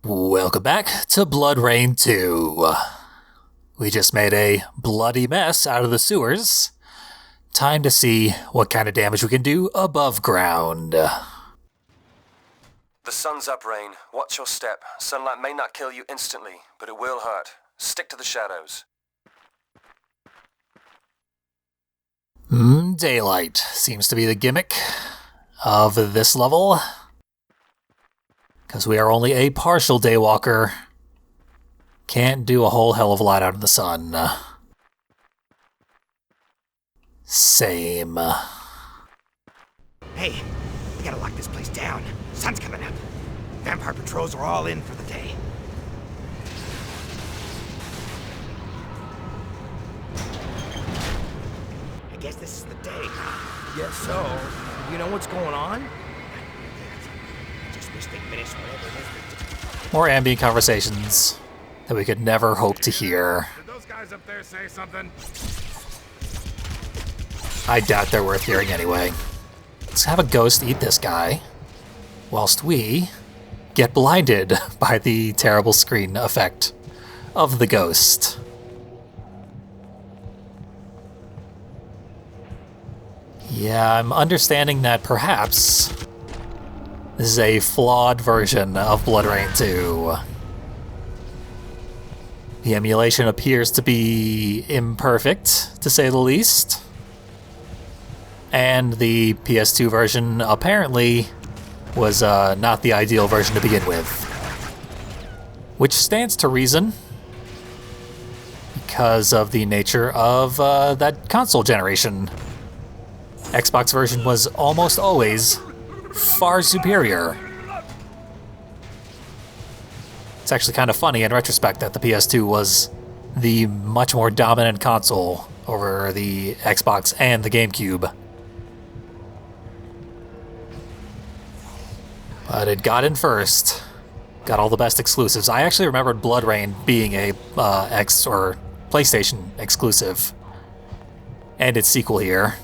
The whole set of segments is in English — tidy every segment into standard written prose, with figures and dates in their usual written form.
Welcome back to BloodRayne 2. We just made a bloody mess out of the sewers. Time to see what kind of damage we can do above ground. The sun's up, Rain. Watch your step. Sunlight may not kill you instantly, but it will hurt. Stick to the shadows. Daylight seems to be the gimmick of this level. Because we are only a partial daywalker. Can't do a whole hell of a lot out in the sun. Same. Hey, we gotta lock this place down. Sun's coming up. Vampire patrols are all in for the day. I guess this is the day. Guess so. You know what's going on? Just wish they'd finish whatever it is. More ambient conversations that we could never hope to hear. Did those guys up there say something? I doubt they're worth hearing anyway. Let's have a ghost eat this guy, whilst we get blinded by the terrible screen effect of the ghost. Yeah, I'm understanding that perhaps this is a flawed version of BloodRayne 2. The emulation appears to be imperfect, to say the least. And the PS2 version apparently was not the ideal version to begin with. Which stands to reason, because of the nature of that console generation. Xbox version was almost always far superior. It's actually kind of funny in retrospect that the PS2 was the much more dominant console over the Xbox and the GameCube. But it got in first. Got all the best exclusives. I actually remembered BloodRayne being a X or PlayStation exclusive. And its sequel here.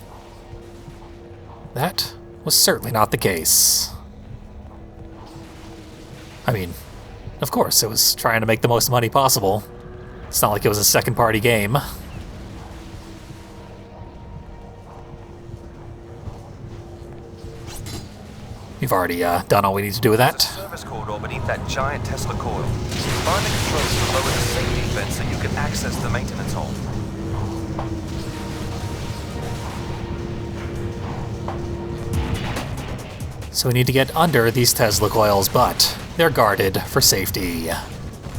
That was certainly not the case. I mean, of course, it was trying to make the most money possible. It's not like it was a second-party game. We've already done all we need to do with that. There's a service corridor beneath that giant Tesla coil. Find the controls to lower the safety vent so you can access the maintenance hall. So we need to get under these Tesla coils, but they're guarded for safety.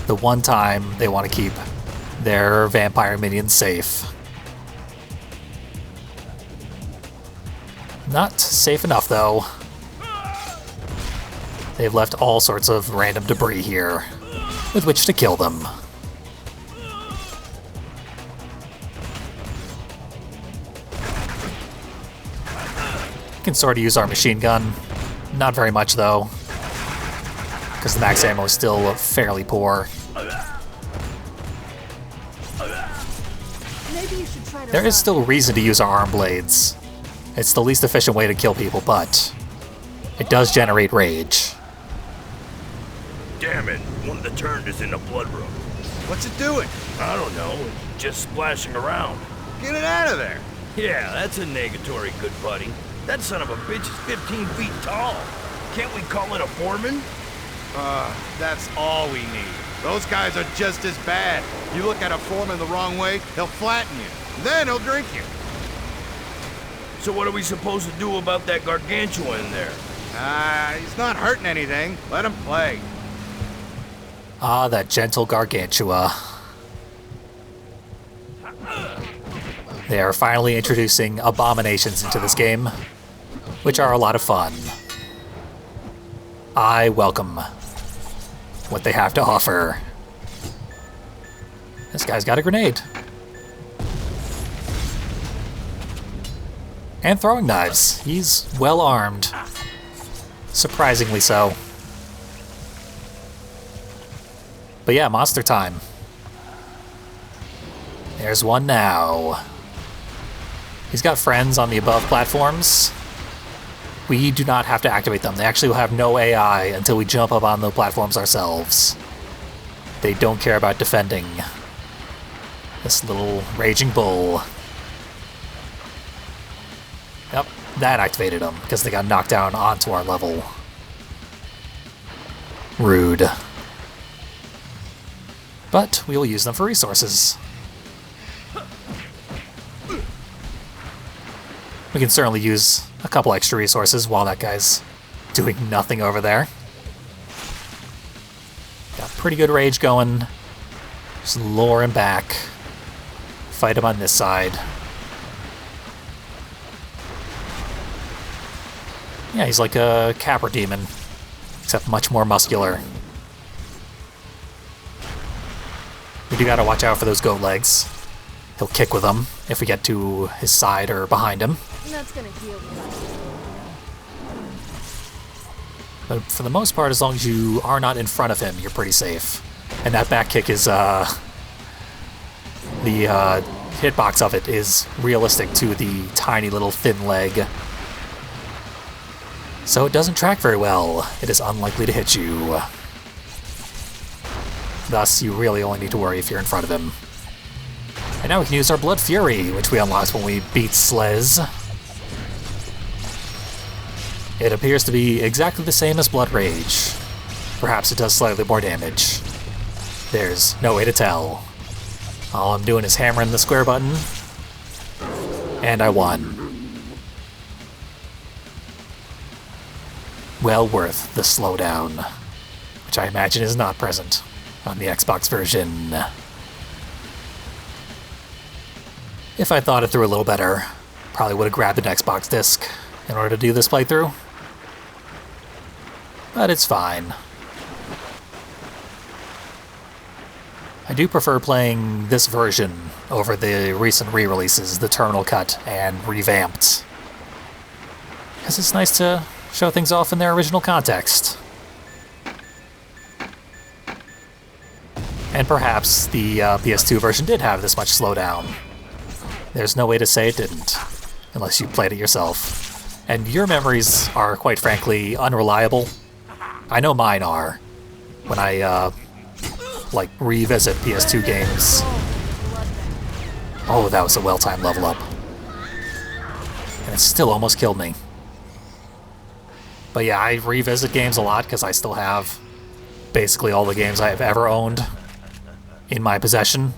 The one time they want to keep their vampire minions safe. Not safe enough, though. They've left all sorts of random debris here with which to kill them. We can sort of use our machine gun. Not very much, though, because the max ammo is still fairly poor. There is still reason to use our arm blades. It's the least efficient way to kill people, but it does generate rage. Damn it, one of the turned is in the blood room. What's it doing? I don't know, just splashing around. Get it out of there. Yeah, that's a negatory, good buddy. That son of a bitch is 15 feet tall. Can't we call it a Foreman? That's all we need. Those guys are just as bad. You look at a Foreman the wrong way, he'll flatten you. Then he'll drink you. So what are we supposed to do about that gargantua in there? He's not hurting anything. Let him play. Ah, that gentle gargantua. They are finally introducing abominations into this game, which are a lot of fun. I welcome what they have to offer. This guy's got a grenade. And throwing knives. He's well armed. Surprisingly so. But yeah, monster time. There's one now. He's got friends on the above platforms. we do not have to activate them. They actually will have no AI until we jump up on the platforms ourselves. They don't care about defending this little raging bull. Yep, that activated them because they got knocked down onto our level. Rude. But we will use them for resources. We can certainly use a couple extra resources while that guy's doing nothing over there. Got pretty good rage going. Just lure him back. Fight him on this side. Yeah, he's like a Capra demon, except much more muscular. We do gotta watch out for those goat legs. He'll kick with them if we get to his side or behind him. That's gonna heal me. But for the most part, as long as you are not in front of him, you're pretty safe. And that back kick is, the hitbox of it is realistic to the tiny little thin leg. So it doesn't track very well. It is unlikely to hit you. Thus, you really only need to worry if you're in front of him. And now we can use our Blood Fury, which we unlocked when we beat Slez. It appears to be exactly the same as Blood Rage. Perhaps it does slightly more damage. There's no way to tell. All I'm doing is hammering the square button. And I won. Well worth the slowdown, which I imagine is not present on the Xbox version. If I thought it through a little better, probably would have grabbed an Xbox disc in order to do this playthrough. But it's fine. I do prefer playing this version over the recent re-releases, the Terminal Cut and Revamped. Because it's nice to show things off in their original context. And perhaps the PS2 version did have this much slowdown. There's no way to say it didn't, unless you played it yourself. And your memories are, quite frankly, unreliable. I know mine are. When I, revisit PS2 games. Oh, that was a well-timed level up. And it still almost killed me. But yeah, I revisit games a lot because I still have basically all the games I have ever owned in my possession.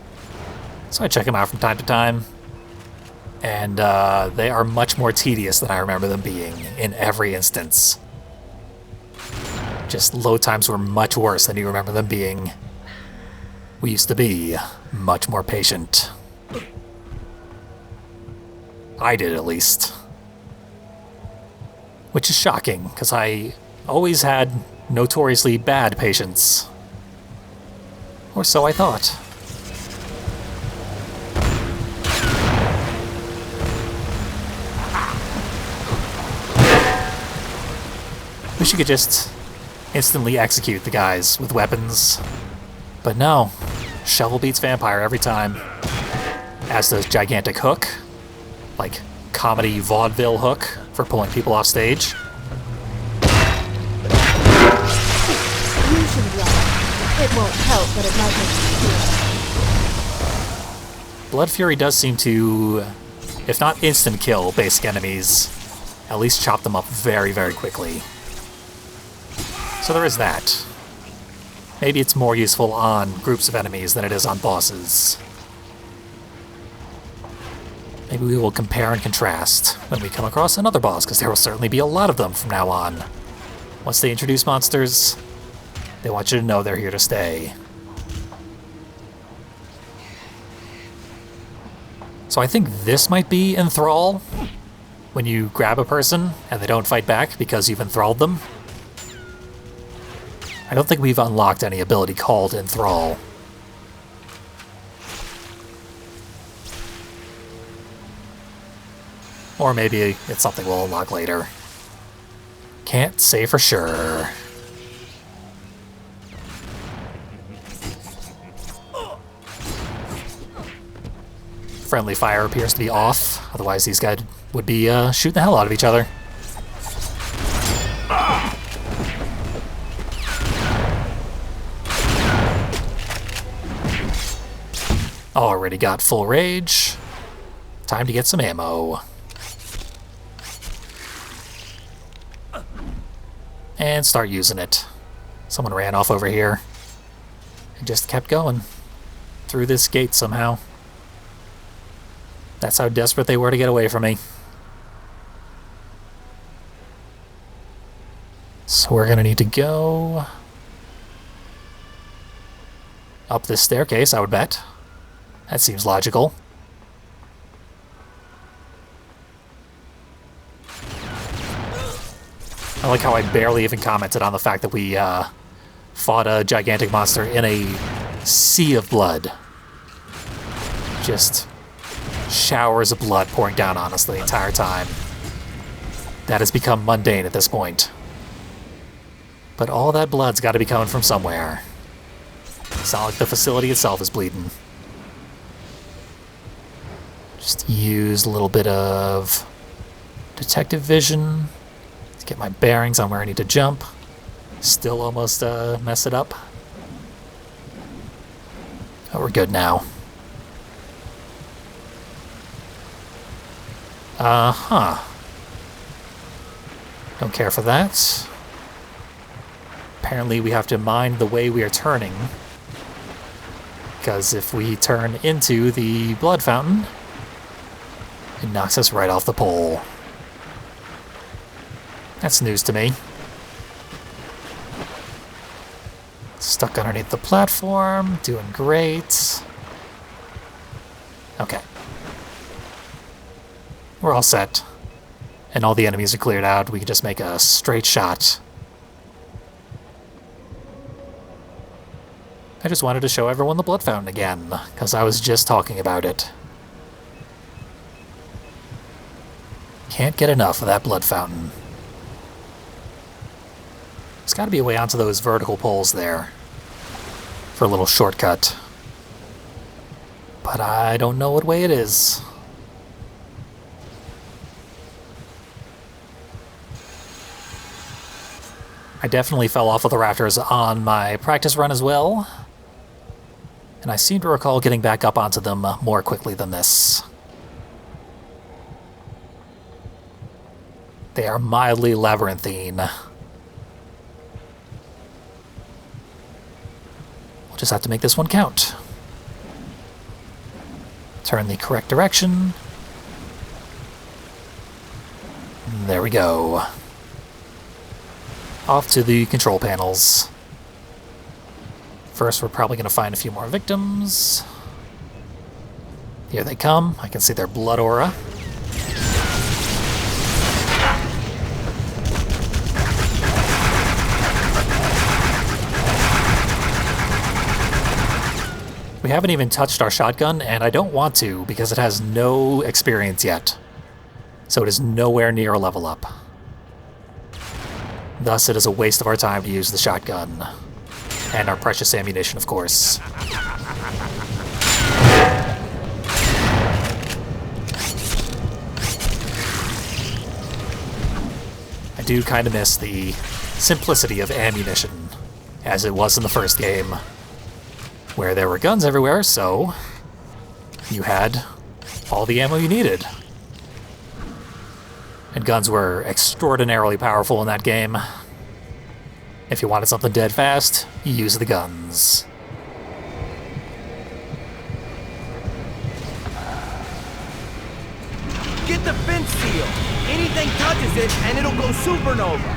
So I check them out from time to time. And they are much more tedious than I remember them being in every instance. Just load times were much worse than you remember them being. We used to be much more patient. I did, at least. Which is shocking, because I always had notoriously bad patience. Or so I thought. Wish you could just instantly execute the guys with weapons. But no, shovel beats vampire every time. As does gigantic hook, like comedy vaudeville hook for pulling people off stage. You should run. It won't help, but it might make you feel. Blood Fury does seem to, if not instant kill basic enemies, at least chop them up very, very quickly. So there is that. Maybe it's more useful on groups of enemies than it is on bosses. Maybe we will compare and contrast when we come across another boss, because there will certainly be a lot of them from now on. Once they introduce monsters, they want you to know they're here to stay. So I think this might be Enthrall, when you grab a person and they don't fight back because you've enthralled them. I don't think we've unlocked any ability called Enthrall. Or maybe it's something we'll unlock later. Can't say for sure. Friendly fire appears to be off, otherwise these guys would be shooting the hell out of each other. Already got full rage. Time to get some ammo. And start using it. Someone ran off over here and just kept going through this gate somehow. That's how desperate they were to get away from me. So we're gonna need to go up this staircase, I would bet. That seems logical. I like how I barely even commented on the fact that we fought a gigantic monster in a sea of blood. Just showers of blood pouring down on us the entire time. That has become mundane at this point. But all that blood's got to be coming from somewhere. It's not like the facility itself is bleeding. Just use a little bit of detective vision to get my bearings on where I need to jump. Still almost mess it up. Oh, we're good now. Uh-huh. Don't care for that. Apparently we have to mind the way we are turning, because if we turn into the blood fountain, it knocks us right off the pole. That's news to me. Stuck underneath the platform, doing great. Okay. We're all set. And all the enemies are cleared out. We can just make a straight shot. I just wanted to show everyone the blood fountain again, because I was just talking about it. Can't get enough of that blood fountain. There's got to be a way onto those vertical poles there for a little shortcut. But I don't know what way it is. I definitely fell off of the rafters on my practice run as well. And I seem to recall getting back up onto them more quickly than this. They are mildly labyrinthine. We'll just have to make this one count. Turn the correct direction. There we go. Off to the control panels. First, we're probably going to find a few more victims. Here they come. I can see their blood aura. We haven't even touched our shotgun, and I don't want to because it has no experience yet. So it is nowhere near a level up. Thus, it is a waste of our time to use the shotgun. And our precious ammunition, of course. I do kind of miss the simplicity of ammunition, as it was in the first game, where there were guns everywhere, so you had all the ammo you needed. And guns were extraordinarily powerful in that game. If you wanted something dead fast, you use the guns. Get the fence seal! Anything touches it and it'll go supernova!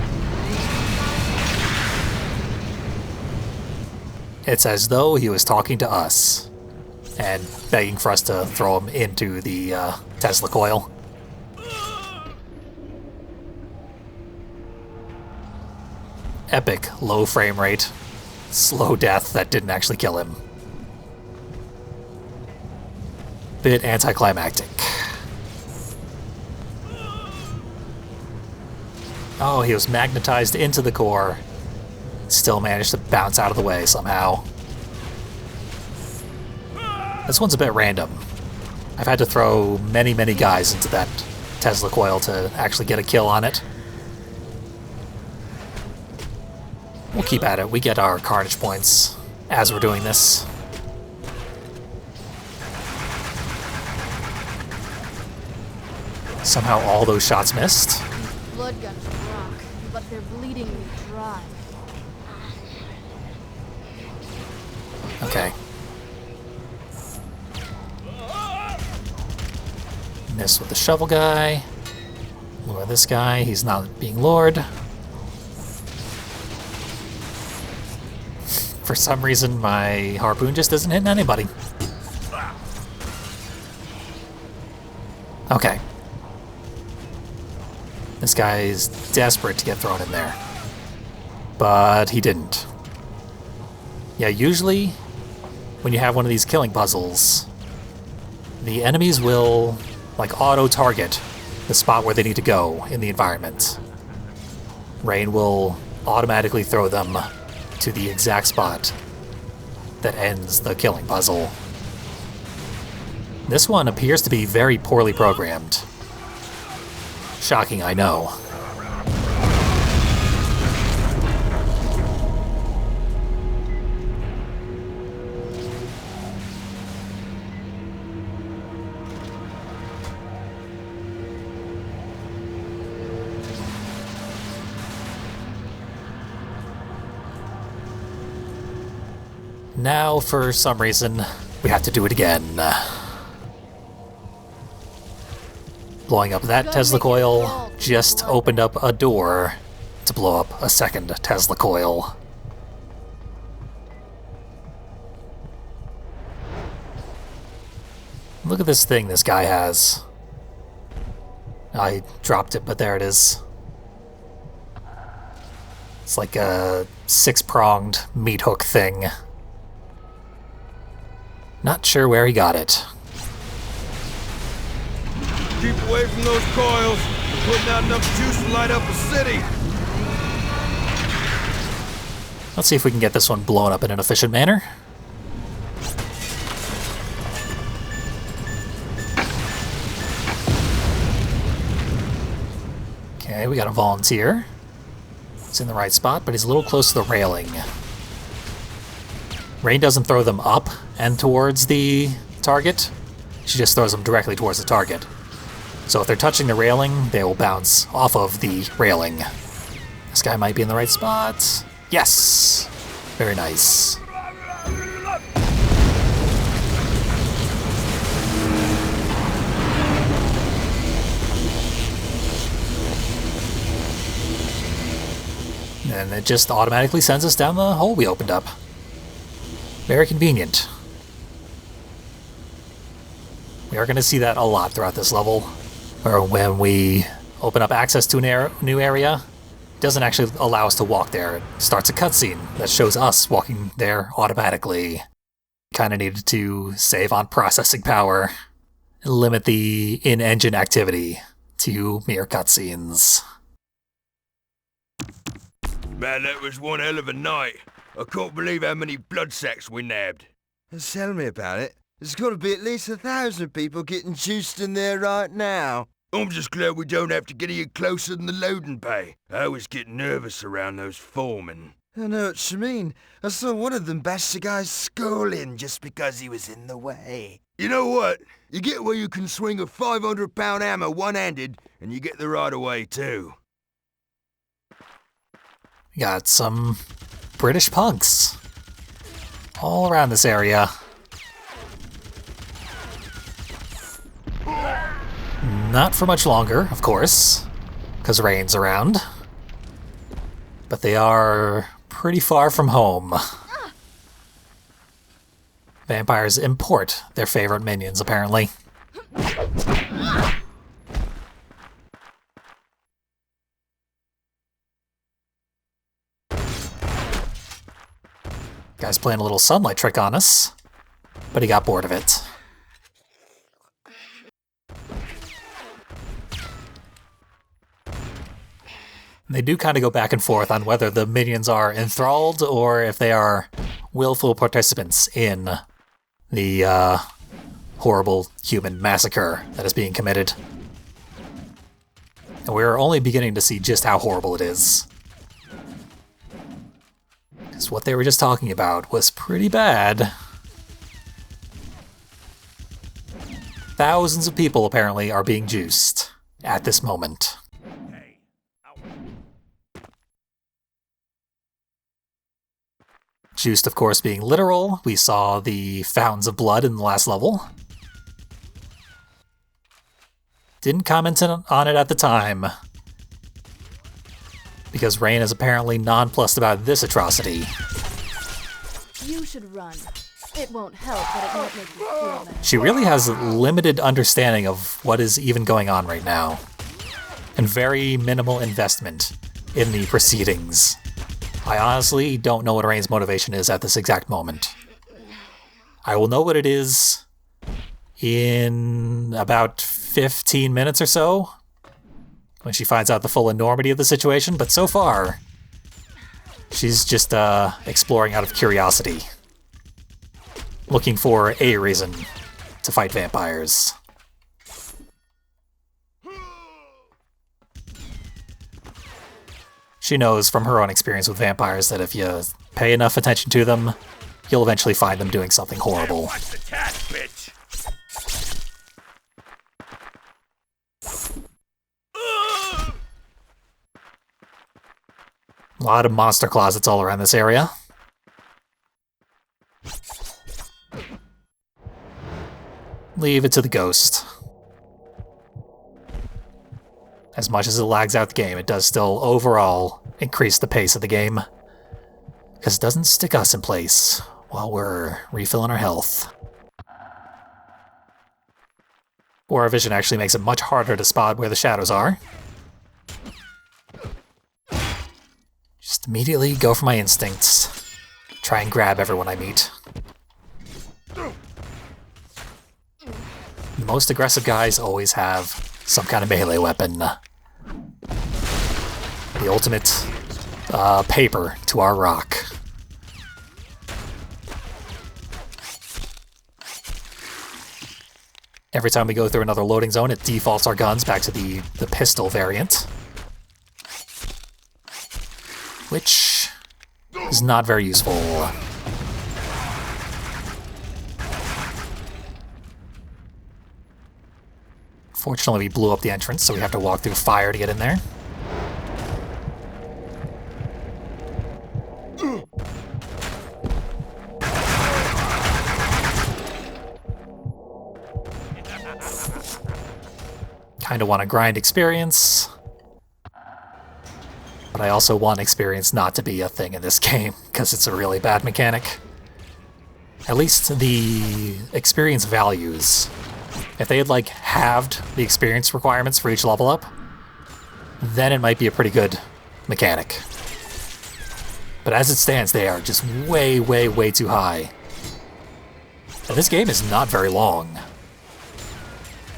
It's as though he was talking to us and begging for us to throw him into the Tesla coil. Epic low frame rate, slow death that didn't actually kill him. Bit anticlimactic. Oh, he was magnetized into the core. Still managed to bounce out of the way somehow. This one's a bit random. I've had to throw many, many guys into that Tesla coil to actually get a kill on it. We'll keep at it. We get our carnage points as we're doing this. Somehow all those shots missed. Blood guns rock, but they're bleeding me dry. Okay. Miss with the shovel guy. Lure this guy. He's not being lured. For some reason, my harpoon just isn't hitting anybody. Okay. This guy is desperate to get thrown in there. But he didn't. Yeah, usually when you have one of these killing puzzles, the enemies will, like, auto-target the spot where they need to go in the environment. Rayne will automatically throw them to the exact spot that ends the killing puzzle. This one appears to be very poorly programmed. Shocking, I know. Now, for some reason, we have to do it again. Blowing up that Tesla coil just opened up a door to blow up a second Tesla coil. Look at this thing this guy has. I dropped it, but there it is. It's like a 6-pronged meat hook thing. Not sure where he got it. Keep away from those coils. They're putting out enough juice to light up a city. Let's see if we can get this one blown up in an efficient manner. Okay, we got a volunteer. It's in the right spot, but he's a little close to the railing. Rayne doesn't throw them up and towards the target. She just throws them directly towards the target. So if they're touching the railing, they will bounce off of the railing. This guy might be in the right spot. Yes! Very nice. And it just automatically sends us down the hole we opened up. Very convenient. We are going to see that a lot throughout this level. Or when we open up access to a new area, it doesn't actually allow us to walk there. It starts a cutscene that shows us walking there automatically. Kind of needed to save on processing power and limit the in-engine activity to mere cutscenes. Man, that was one hell of a night. I can't believe how many blood sacks we nabbed. Tell me about it. There's got to be at least 1,000 people getting juiced in there right now. I'm just glad we don't have to get any closer than the loading bay. I was getting nervous around those foremen. I know what you mean. I saw one of them bash the guy's skull in just because he was in the way. You know what? You get where you can swing a 500-pound hammer one-handed, and you get the right of way, too. We got some British punks all around this area. Not for much longer, of course, because Rayne's around. But they are pretty far from home. Vampires import their favorite minions, apparently. Guy's playing a little sunlight trick on us, but he got bored of it. They do kind of go back and forth on whether the minions are enthralled or if they are willful participants in the horrible human massacre that is being committed. And we're only beginning to see just how horrible it is. Because what they were just talking about was pretty bad. Thousands of people apparently are being juiced at this moment. Juiced, of course, being literal. We saw the fountains of blood in the last level. Didn't comment on it at the time, because Rayne is apparently nonplussed about this atrocity. You should run. It won't help, but it won't make you feel better. She really has limited understanding of what is even going on right now, and very minimal investment in the proceedings. I honestly don't know what Rayne's motivation is at this exact moment. I will know what it is in about 15 minutes or so, when she finds out the full enormity of the situation, but so far, she's just exploring out of curiosity, looking for a reason to fight vampires. She knows from her own experience with vampires that if you pay enough attention to them, you'll eventually find them doing something horrible. Watch the cat, bitch. A lot of monster closets all around this area. Leave it to the ghost. As much as it lags out the game, it does still overall increase the pace of the game, because it doesn't stick us in place while we're refilling our health. Or our vision actually makes it much harder to spot where the shadows are. Just immediately go for my instincts. Try and grab everyone I meet. The most aggressive guys always have some kind of melee weapon. The ultimate paper to our rock. Every time we go through another loading zone, it defaults our guns back to the pistol variant, which is not very useful. Fortunately, we blew up the entrance, so we have to walk through fire to get in there. Kinda want to grind experience, but I also want experience not to be a thing in this game, because it's a really bad mechanic. At least the experience values. If they had, like, halved the experience requirements for each level up, then it might be a pretty good mechanic. But as it stands, they are just way, way, way too high. And this game is not very long.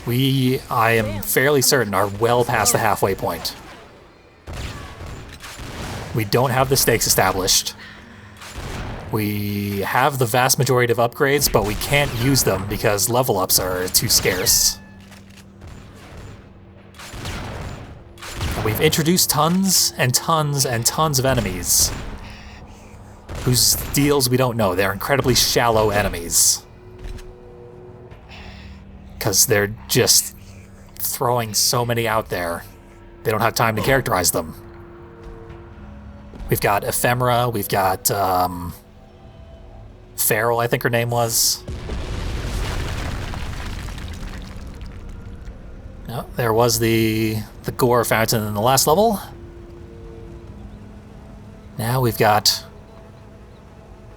I am fairly certain, are well past the halfway point. We don't have the stakes established. We have the vast majority of upgrades, but we can't use them because level ups are too scarce. And we've introduced tons and tons and tons of enemies whose deals we don't know. They're incredibly shallow enemies, because they're just throwing so many out there. They don't have time to characterize them. We've got Ephemera, we've got Feral, I think her name was. No, there was the gore fountain in the last level. Now we've got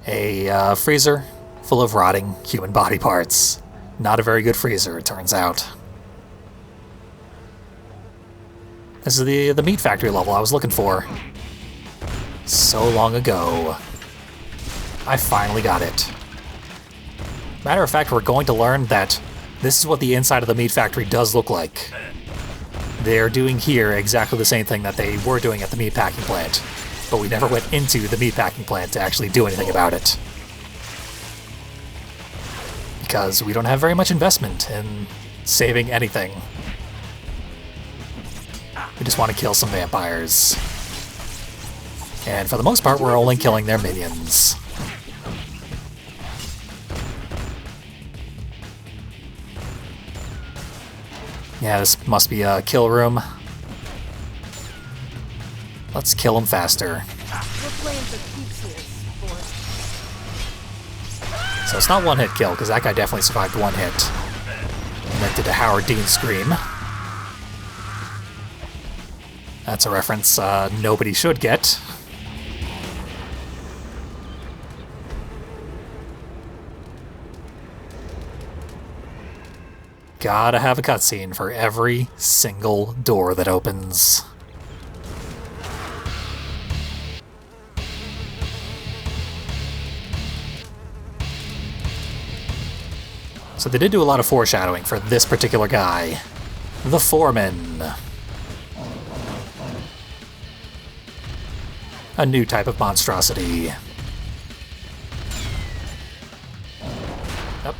a freezer full of rotting human body parts. Not a very good freezer, it turns out. This is the meat factory level I was looking for so long ago. I finally got it. Matter of fact, we're going to learn that this is what the inside of the meat factory does look like. They're doing here exactly the same thing that they were doing at the meatpacking plant, but we never went into the meatpacking plant to actually do anything about it, because we don't have very much investment in saving anything. We just want to kill some vampires. And for the most part, we're only killing their minions. Yeah, this must be a kill room. Let's kill him faster. We're playing for keeps here, sport. So it's not one hit kill, because that guy definitely survived one hit. And then did a Howard Dean scream. That's a reference nobody should get. Gotta have a cutscene for every single door that opens. So they did do a lot of foreshadowing for this particular guy. The Foreman. A new type of monstrosity. Yep.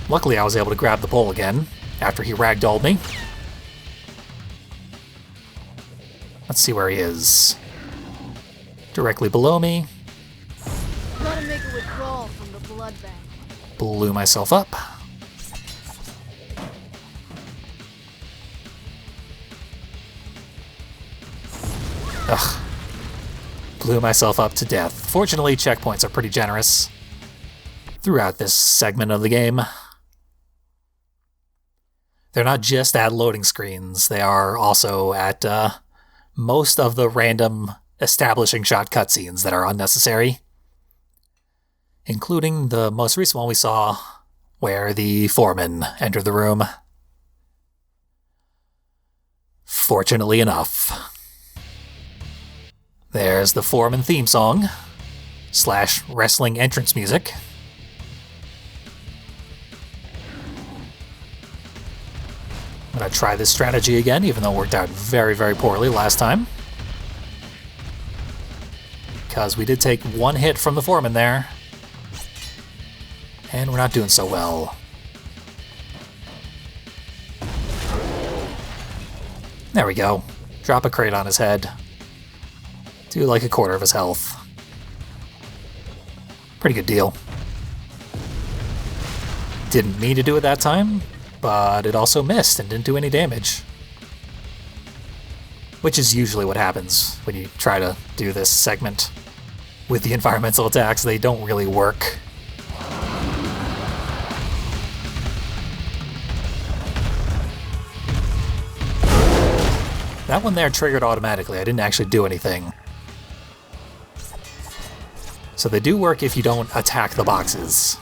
Luckily I was able to grab the pole again after he ragdolled me. Let's see where he is. Directly below me. Gotta make a withdrawal from the blood bank. Blew myself up. Ugh. Blew myself up to death. Fortunately, checkpoints are pretty generous throughout this segment of the game. They're not just at loading screens, they are also at most of the random establishing shot cutscenes that are unnecessary. Including the most recent one we saw, where the Foreman entered the room. Fortunately enough. There's the Foreman theme song, / wrestling entrance music. I'm gonna try this strategy again, even though it worked out very, very poorly last time. Because we did take one hit from the Foreman there. And we're not doing so well. There we go. Drop a crate on his head. Do like a quarter of his health. Pretty good deal. Didn't mean to do it that time, but it also missed and didn't do any damage. Which is usually what happens when you try to do this segment. With the environmental attacks, they don't really work. That one there triggered automatically. I didn't actually do anything. So they do work if you don't attack the boxes.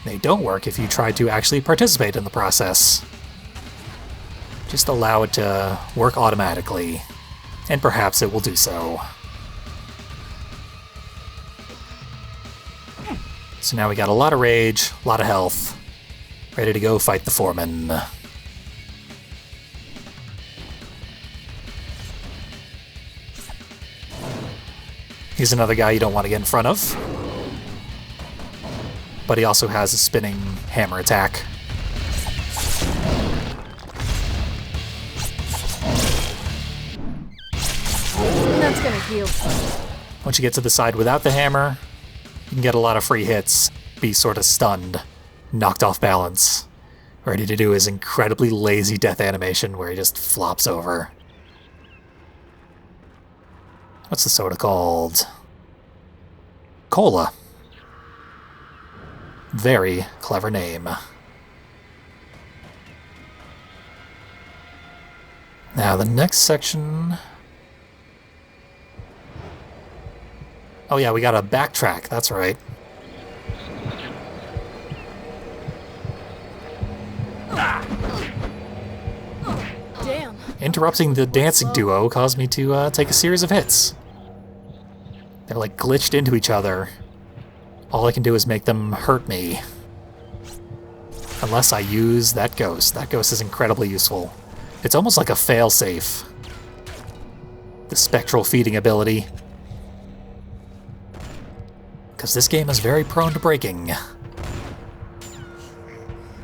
They don't work if you try to actually participate in the process. Just allow it to work automatically, and perhaps it will do so. So now we got a lot of rage, a lot of health, ready to go fight the Foreman. He's another guy you don't want to get in front of. But he also has a spinning hammer attack. That's gonna heal. Once you get to the side without the hammer, you can get a lot of free hits, be sort of stunned, knocked off balance, ready to do his incredibly lazy death animation where he just flops over. What's the soda called? Cola. Very clever name. Now the next section... Oh yeah, we gotta backtrack, that's right. Damn. Interrupting the dancing duo caused me to take a series of hits. They're like glitched into each other. All I can do is make them hurt me. Unless I use that ghost. That ghost is incredibly useful. It's almost like a failsafe. The spectral feeding ability. Because this game is very prone to breaking.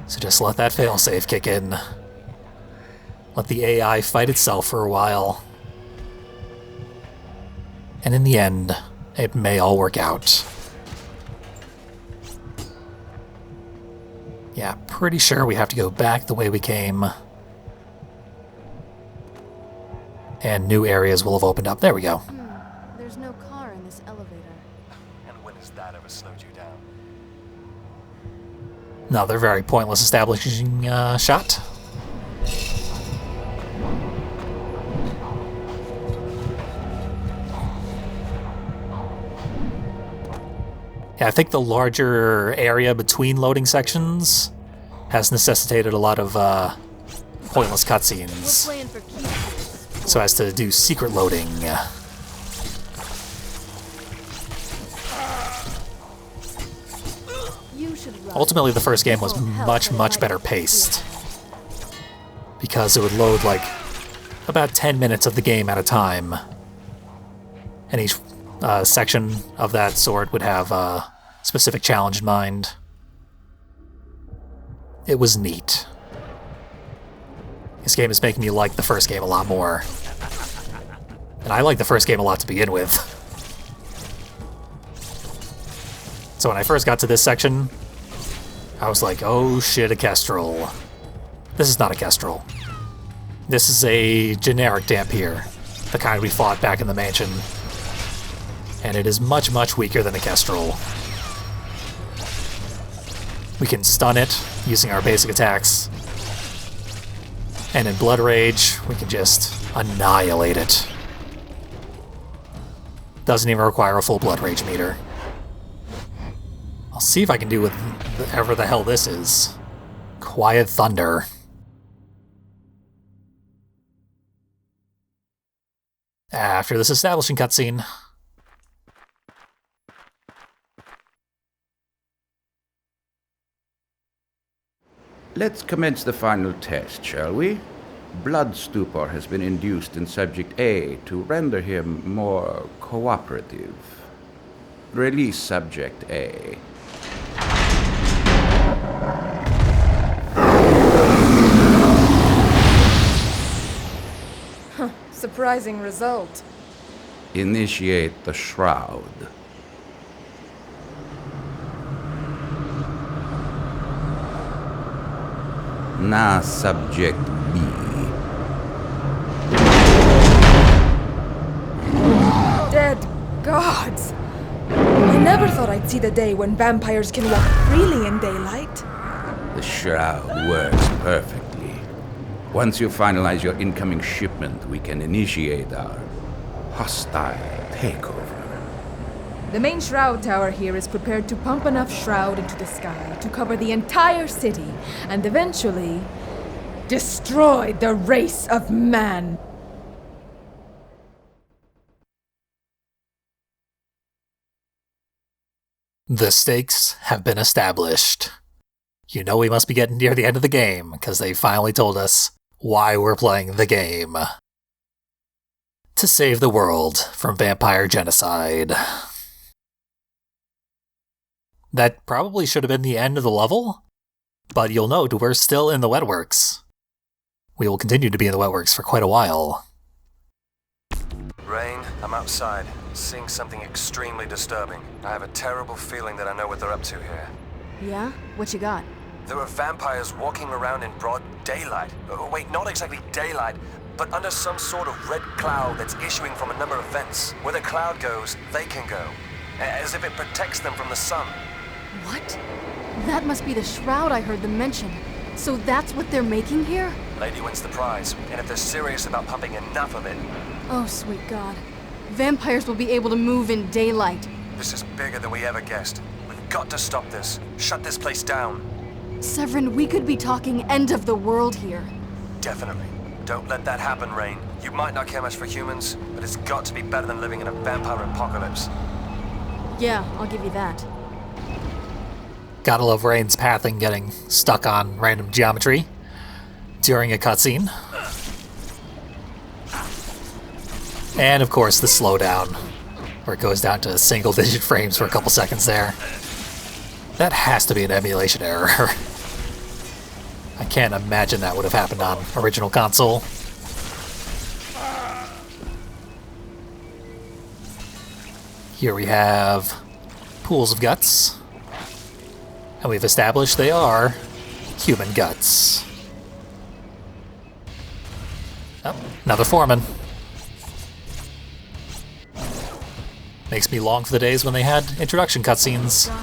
So just let that failsafe kick in. Let the AI fight itself for a while. And in the end, it may all work out. Yeah, pretty sure we have to go back the way we came. And new areas will have opened up. There we go. There's no car in this elevator. And when has that ever slowed you down? Another very pointless establishing shot. Yeah, I think the larger area between loading sections has necessitated a lot of pointless We're cutscenes, playing for keeps. so as to do secret loading. You should run. Ultimately, the first game was It won't help, much, but it much might better make you feel paced, better. because it would load like about 10 minutes of the game at a time. And each section of that sort would have a specific challenge in mind. It was neat. This game is making me like the first game a lot more. And I like the first game a lot to begin with. So when I first got to this section, I was like, oh shit, a Kestrel. This is not a Kestrel. This is a generic Dampier, the kind we fought back in the mansion. And it is much, much weaker than a Kestrel. We can stun it using our basic attacks. And in Blood Rage, we can just annihilate it. Doesn't even require a full Blood Rage meter. I'll see if I can do whatever the hell this is. Quiet Thunder. After this establishing cutscene. Let's commence the final test, shall we? Blood stupor has been induced in Subject A to render him more cooperative. Release Subject A. Surprising result. Initiate the shroud. Now, Subject B. Dead gods! I never thought I'd see the day when vampires can walk freely in daylight. The shroud works perfectly. Once you finalize your incoming shipment, we can initiate our hostile takeover. The main shroud tower here is prepared to pump enough shroud into the sky to cover the entire city and eventually destroy the race of man. The stakes have been established. You know we must be getting near the end of the game, because they finally told us why we're playing the game. To save the world from vampire genocide. That probably should have been the end of the level, but you'll note we're still in the Wetworks. We will continue to be in the Wetworks for quite a while. Rain, I'm outside, seeing something extremely disturbing. I have a terrible feeling that I know what they're up to here. Yeah? What you got? There are vampires walking around in broad daylight. Oh, wait, not exactly daylight, but under some sort of red cloud that's issuing from a number of vents. Where the cloud goes, they can go. As if it protects them from the sun. What? That must be the shroud I heard them mention. So that's what they're making here? Lady wins the prize, and if they're serious about pumping enough of it... Oh, sweet God. Vampires will be able to move in daylight. This is bigger than we ever guessed. We've got to stop this. Shut this place down. Severin, we could be talking end of the world here. Definitely. Don't let that happen, Rain. You might not care much for humans, but it's got to be better than living in a vampire apocalypse. Yeah, I'll give you that. Gotta love Rain's pathing getting stuck on random geometry during a cutscene. And of course the slowdown, where it goes down to single-digit frames for a couple seconds there. That has to be an emulation error. I can't imagine that would have happened on original console. Here we have pools of guts. And we've established they are human guts. Oh, another Foreman. Makes me long for the days when they had introduction cutscenes. God,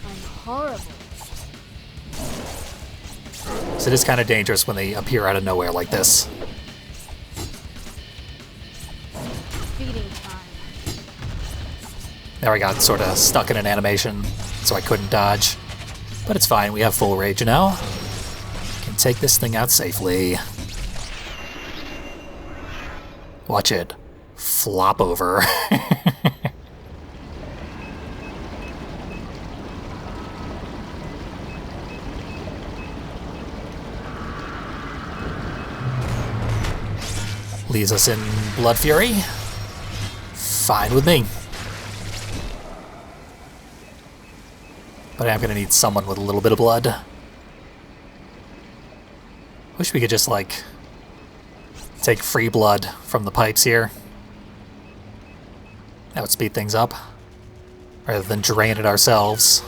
I'm horrible. So it is kind of dangerous when they appear out of nowhere like this. Feeding time. There I got sort of stuck in an animation, so I couldn't dodge. But it's fine, we have full rage now. Can take this thing out safely. Watch it flop over. Leaves us in Blood Fury. Fine with me. But I'm gonna need someone with a little bit of blood. Wish we could just, like, take free blood from the pipes here. That would speed things up. Rather than drain it ourselves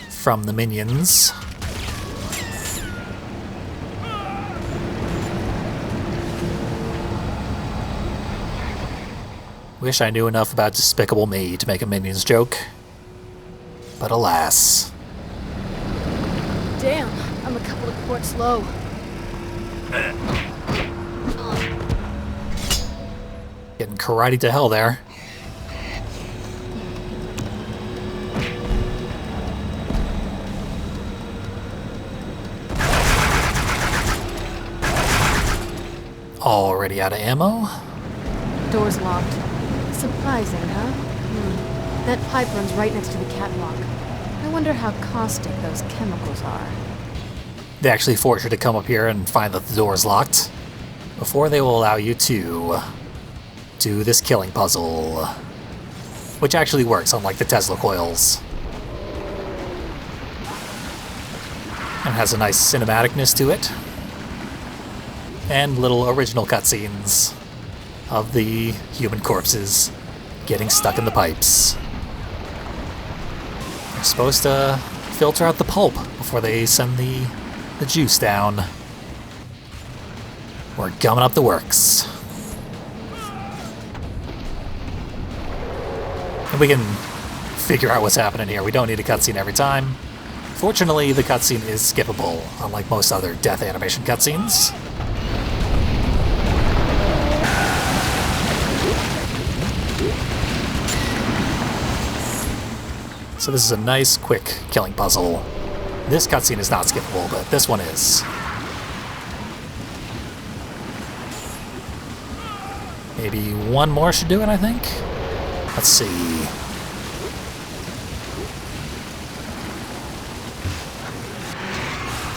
from the minions. Wish I knew enough about Despicable Me to make a Minions joke. But alas. Damn, I'm a couple of quarts low. Getting karate to hell there. Already out of ammo? Door's locked. Surprising, huh? That pipe runs right next to the catwalk. I wonder how caustic those chemicals are. They actually force you to come up here and find that the door is locked before they will allow you to do this killing puzzle. Which actually works, unlike the Tesla coils. And has a nice cinematicness to it. And little original cutscenes of the human corpses getting stuck in the pipes. They're supposed to filter out the pulp before they send the juice down. We're gumming up the works. And we can figure out what's happening here. We don't need a cutscene every time. Fortunately, the cutscene is skippable, unlike most other death animation cutscenes. So this is a nice, quick killing puzzle. This cutscene is not skippable, but this one is. Maybe one more should do it, I think? Let's see.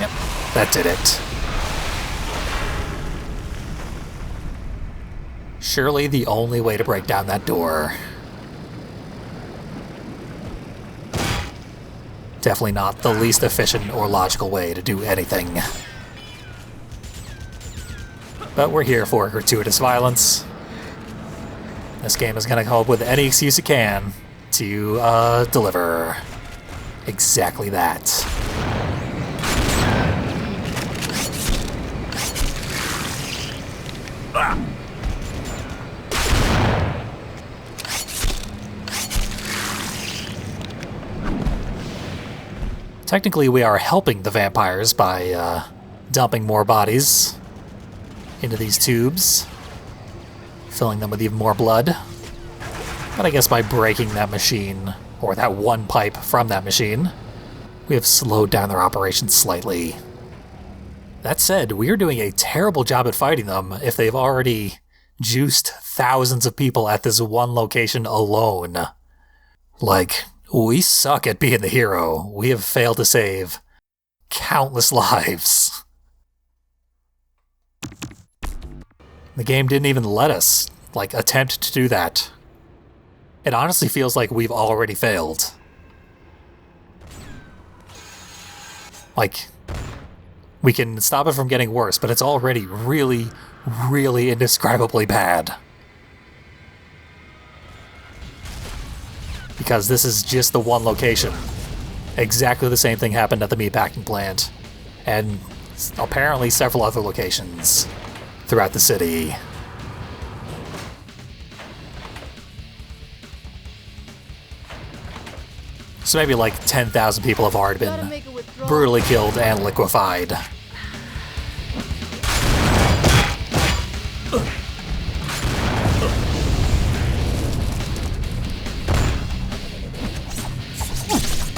Yep, that did it. Surely the only way to break down that door. Definitely not the least efficient or logical way to do anything. But we're here for gratuitous violence. This game is going to come up with any excuse it can to deliver exactly that. Technically, we are helping the vampires by dumping more bodies into these tubes, filling them with even more blood. But I guess by breaking that machine, or that one pipe from that machine, we have slowed down their operations slightly. That said, we are doing a terrible job at fighting them if they've already juiced thousands of people at this one location alone. Like, we suck at being the hero. We have failed to save countless lives. The game didn't even let us, attempt to do that. It honestly feels like we've already failed. We can stop it from getting worse, but it's already really, really indescribably bad. Because this is just the one location. Exactly the same thing happened at the meatpacking plant. and apparently several other locations throughout the city. So maybe like 10,000 people have already been brutally killed and liquefied.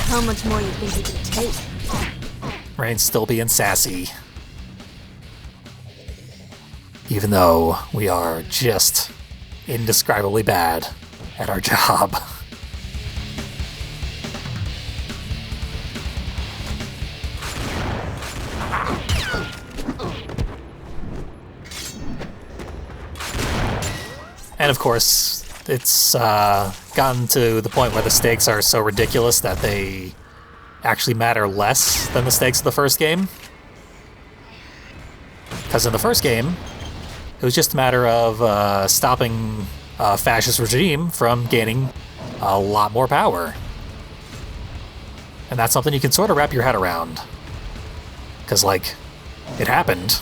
How much more you think you can take? Rayne's still being sassy. Even though we are just indescribably bad at our job. And of course, it's gotten to the point where the stakes are so ridiculous that they actually matter less than the stakes of the first game. Because in the first game, it was just a matter of stopping a fascist regime from gaining a lot more power. And that's something you can sort of wrap your head around. Because, like, it happened.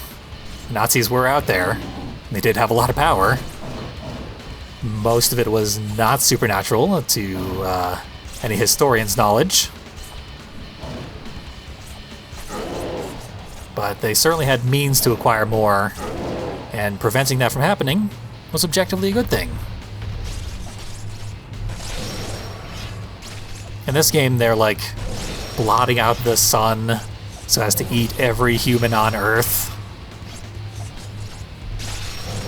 Nazis were out there, and they did have a lot of power. Most of it was not supernatural to any historian's knowledge. But they certainly had means to acquire more, and preventing that from happening was objectively a good thing. In this game, they're like blotting out the sun so as to eat every human on Earth.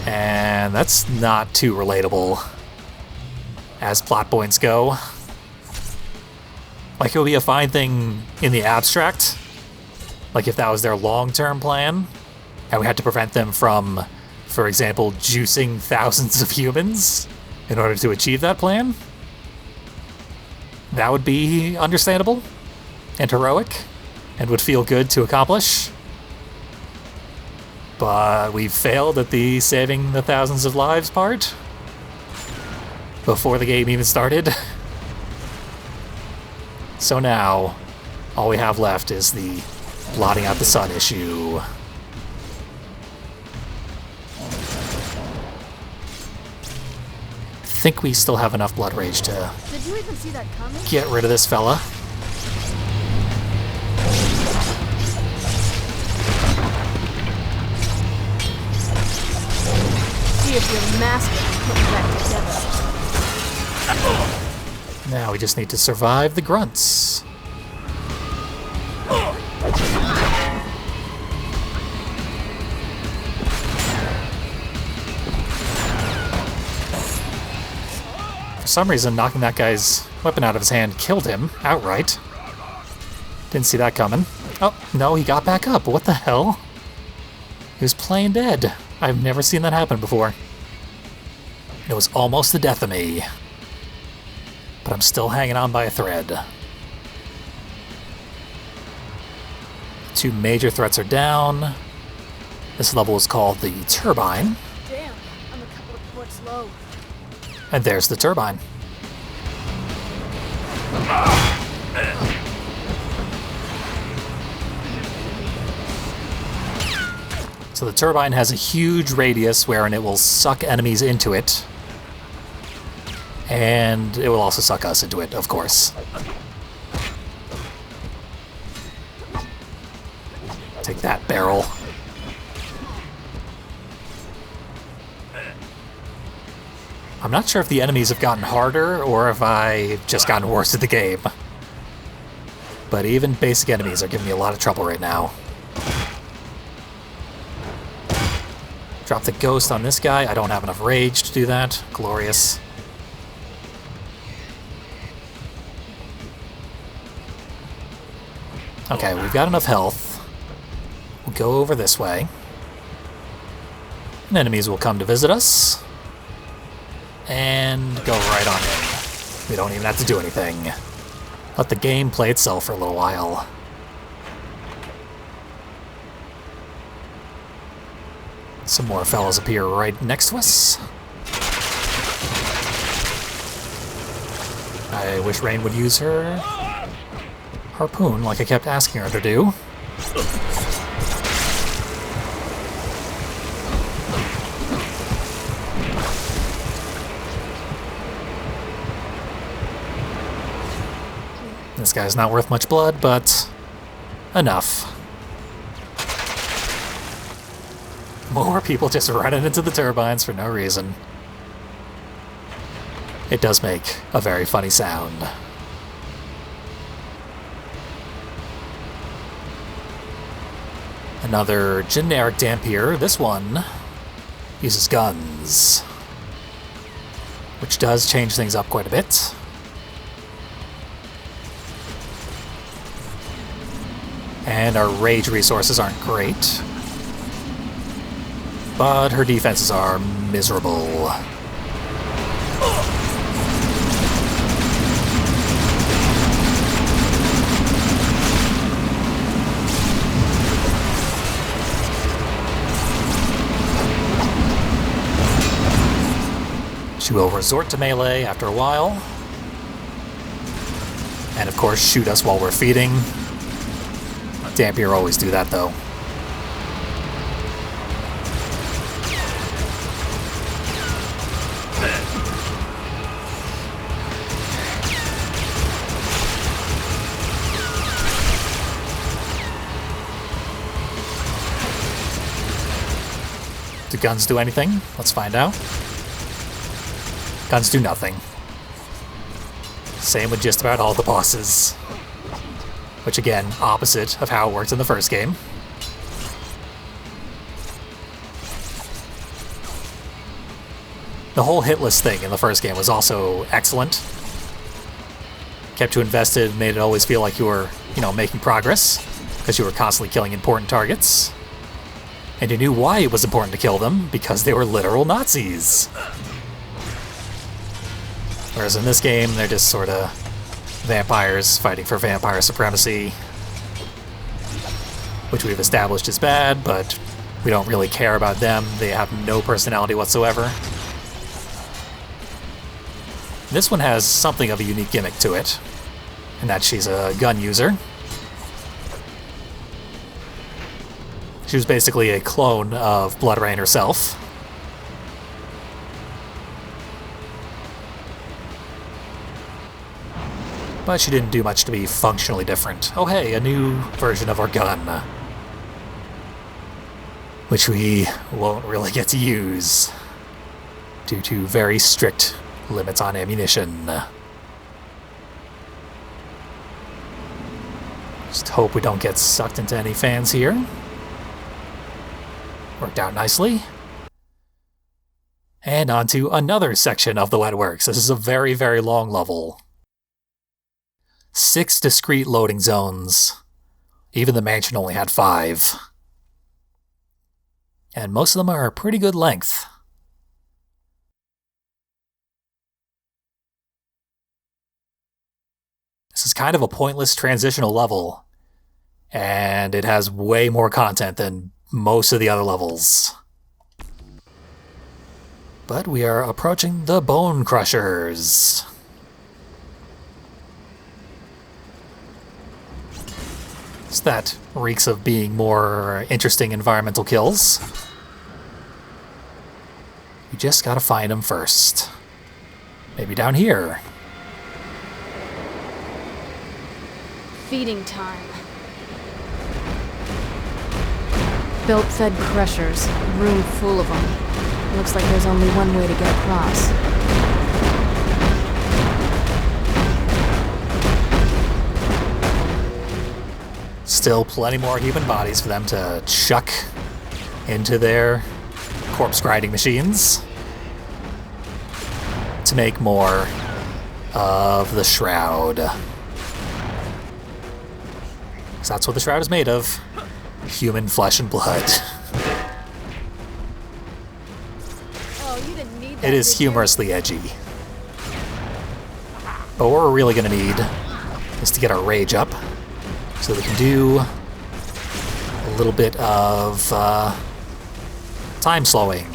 And that's not too relatable as plot points go. Like, it would be a fine thing in the abstract, like if that was their long-term plan, and we had to prevent them from, for example, juicing thousands of humans in order to achieve that plan. That would be understandable and heroic and would feel good to accomplish. But we failed at the saving the thousands of lives part before the game even started. So now, all we have left is the blotting out the sun issue. I think we still have enough blood rage to Did you even see that coming? get rid of this fella. See if your master can put me back together. Now we just need to survive the grunts. For some reason, knocking that guy's weapon out of his hand killed him outright. Didn't see that coming. Oh, no, he got back up. What the hell? He was plain dead. I've never seen that happen before. It was almost the death of me. But I'm still hanging on by a thread. Two major threats are down. This level is called the Turbine. Damn, I'm a couple of ports low. And there's the Turbine. So the Turbine has a huge radius wherein it will suck enemies into it. And it will also suck us into it, of course. Take that, barrel. I'm not sure if the enemies have gotten harder or if I've just gotten worse at the game. But even basic enemies are giving me a lot of trouble right now. Drop the ghost on this guy. I don't have enough rage to do that. Glorious. Okay, we've got enough health. We'll go over this way. And enemies will come to visit us. And go right on in. We don't even have to do anything. Let the game play itself for a little while. Some more fellas appear right next to us. I wish Rayne would use her harpoon like I kept asking her to do. This guy's not worth much blood, but enough. More people just running into the turbines for no reason. It does make a very funny sound. Another generic Dampier. This one uses guns, which does change things up quite a bit. And our rage resources aren't great, but her defenses are miserable. She will resort to melee after a while, and of course shoot us while we're feeding. Dampier always do that though. Do guns do anything? Let's find out. Guns do nothing. Same with just about all the bosses. Which again, opposite of how it worked in the first game. The whole hit list thing in the first game was also excellent. Kept you invested, made it always feel like you were, making progress, because you were constantly killing important targets. And you knew why it was important to kill them, because they were literal Nazis. Whereas in this game, they're just sort of vampires fighting for vampire supremacy, which we've established is bad, but we don't really care about them. They have no personality whatsoever. This one has something of a unique gimmick to it, in that she's a gun user. She was basically a clone of BloodRayne herself. But she didn't do much to be functionally different. Oh hey, a new version of our gun. Which we won't really get to use, due to very strict limits on ammunition. Just hope we don't get sucked into any fans here. Worked out nicely. And on to another section of the Wetworks. This is a very, very long level. 6 discrete loading zones. Even the mansion only had 5. And most of them are a pretty good length. This is kind of a pointless transitional level, and it has way more content than most of the other levels. But we are approaching the Bonecrushers. So that reeks of being more interesting environmental kills. We just gotta find them first. Maybe down here. Feeding time. Belt-fed crushers. Room full of them. Looks like there's only one way to get across. Still plenty more human bodies for them to chuck into their corpse grinding machines to make more of the shroud. Because that's what the shroud is made of. Human flesh and blood. Oh, you didn't need that, It is humorously edgy. But what we're really going to need is to get our rage up so that we can do a little bit of time slowing.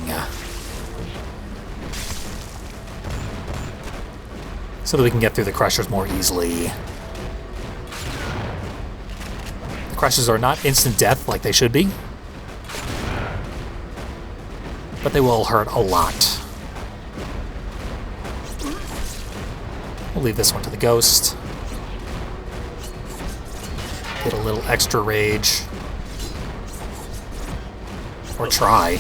So that we can get through the crushers more easily. The crushers are not instant death like they should be, but they will hurt a lot. We'll leave this one to the ghost. Get a little extra rage. Or try.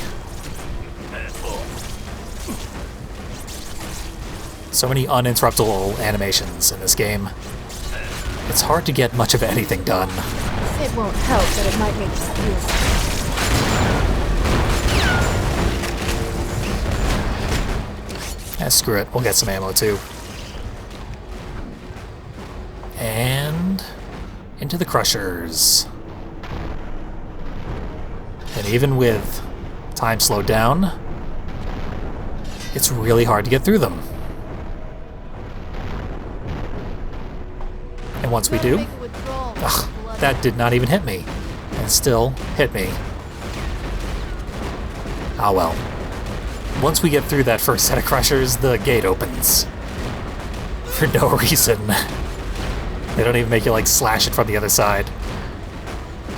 So many uninterruptible animations in this game. It's hard to get much of anything done. It won't help, but it might make you feel. Screw it. We'll get some ammo too. And into the Crushers. And even with time slowed down, it's really hard to get through them. And once we do, ugh, that did not even hit me. And still hit me. Ah well. Once we get through that first set of Crushers, the gate opens. For no reason. They don't even make you, like, slash it from the other side.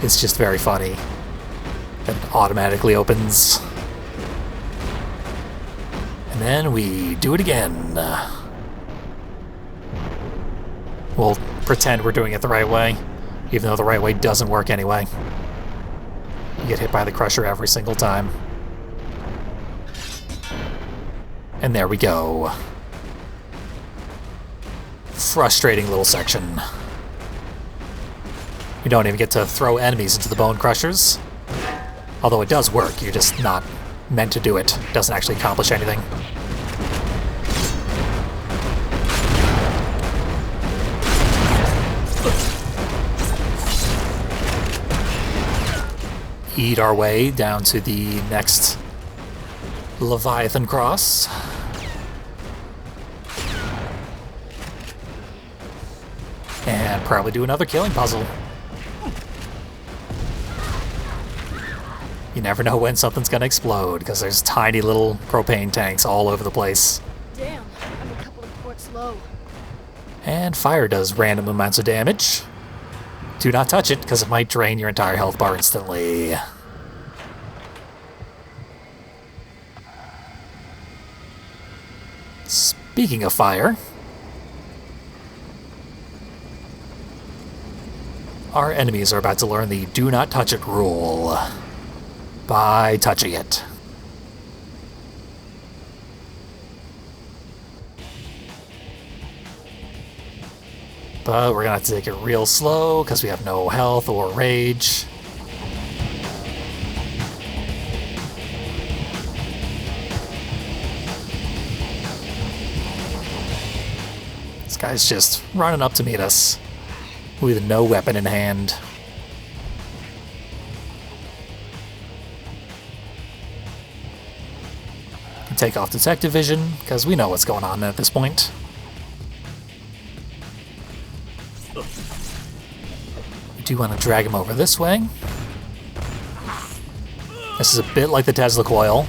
It's just very funny. It automatically opens. And then we do it again. We'll pretend we're doing it the right way, even though the right way doesn't work anyway. You get hit by the Crusher every single time. And there we go. Frustrating little section. You don't even get to throw enemies into the Bonecrushers. Although it does work, you're just not meant to do it. It doesn't actually accomplish anything. Eat our way down to the next Leviathan Cross. And probably do another killing puzzle. You never know when something's gonna explode, because there's tiny little propane tanks all over the place. Damn, I'm a couple of quarts low. And fire does random amounts of damage. Do not touch it, because it might drain your entire health bar instantly. Speaking of fire, our enemies are about to learn the do not touch it rule by touching it. But we're gonna have to take it real slow because we have no health or rage. This guy's just running up to meet us with no weapon in hand. Take off detective vision because we know what's going on at this point. We do want to drag him over this way. This is a bit like the Tesla coil,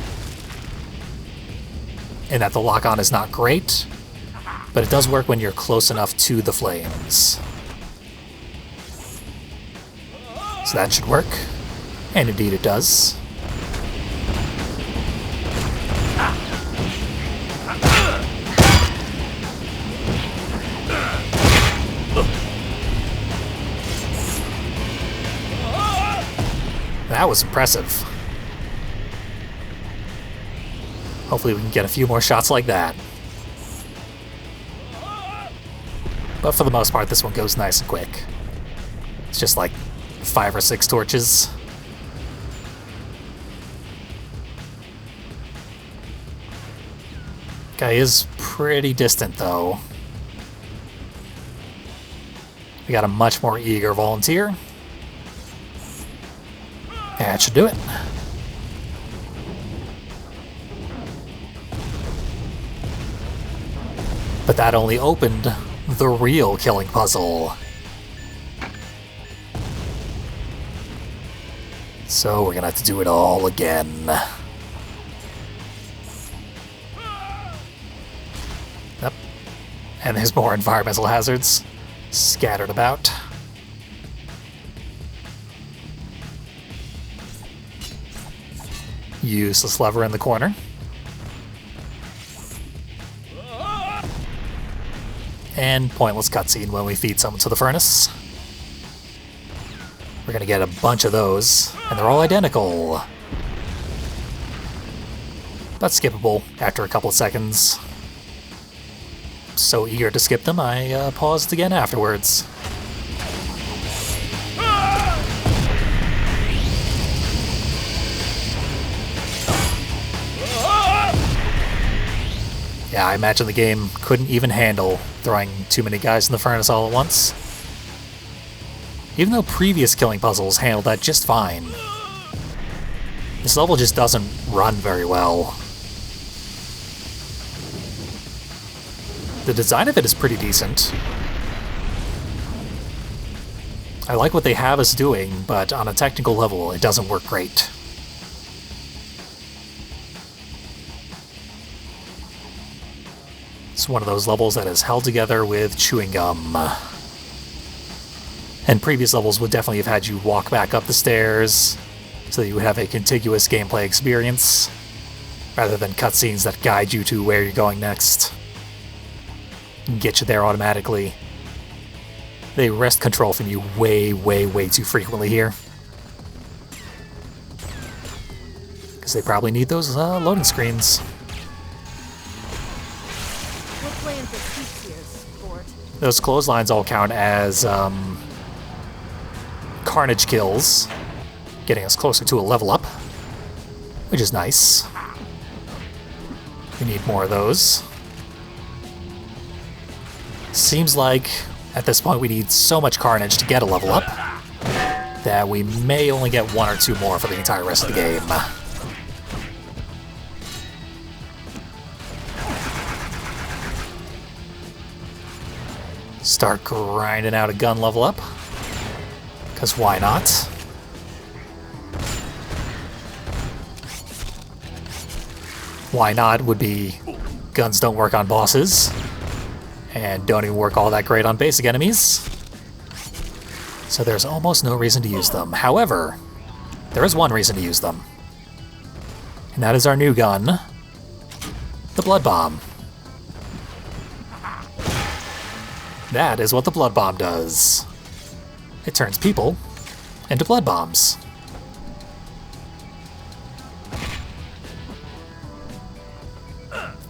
in that the lock-on is not great, but it does work when you're close enough to the flames. So that should work, and indeed it does. That was impressive. Hopefully we can get a few more shots like that. But for the most part, this one goes nice and quick. It's just like 5 or 6 torches. Guy is pretty distant, though. We got a much more eager volunteer. That should do it. But that only opened the real killing puzzle. So we're gonna have to do it all again. Yep. And there's more environmental hazards scattered about. Useless lever in the corner. And pointless cutscene when we feed someone to the furnace. We're gonna get a bunch of those, and they're all identical. But skippable after a couple of seconds. So eager to skip them, I paused again afterwards. Yeah, I imagine the game couldn't even handle throwing too many guys in the furnace all at once. Even though previous killing puzzles handled that just fine. This level just doesn't run very well. The design of it is pretty decent. I like what they have us doing, but on a technical level, it doesn't work great. It's one of those levels that is held together with chewing gum. And previous levels would definitely have had you walk back up the stairs so that you would have a contiguous gameplay experience, rather than cutscenes that guide you to where you're going next and get you there automatically. They wrest control from you way, way, way too frequently here. Because they probably need those loading screens. Those clotheslines all count as carnage kills, getting us closer to a level up, which is nice. We need more of those. Seems like at this point we need so much carnage to get a level up that we may only get one or two more for the entire rest of the game. Start grinding out a gun level up, because why not? Why not would be guns don't work on bosses, and don't even work all that great on basic enemies, so there's almost no reason to use them. However, there is one reason to use them, and that is our new gun, the Blood Bomb. That is what the Blood Bomb does. It turns people into blood bombs.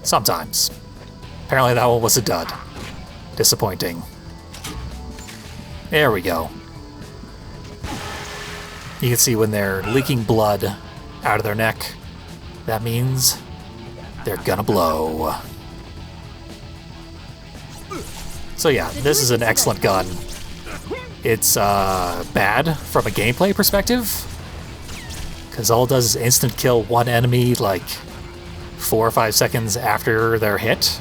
Sometimes. Apparently that one was a dud. Disappointing. There we go. You can see when they're leaking blood out of their neck, that means they're gonna blow. So yeah, this is an excellent gun. It's bad from a gameplay perspective, because all it does is instant kill one enemy like 4 or 5 seconds after they're hit.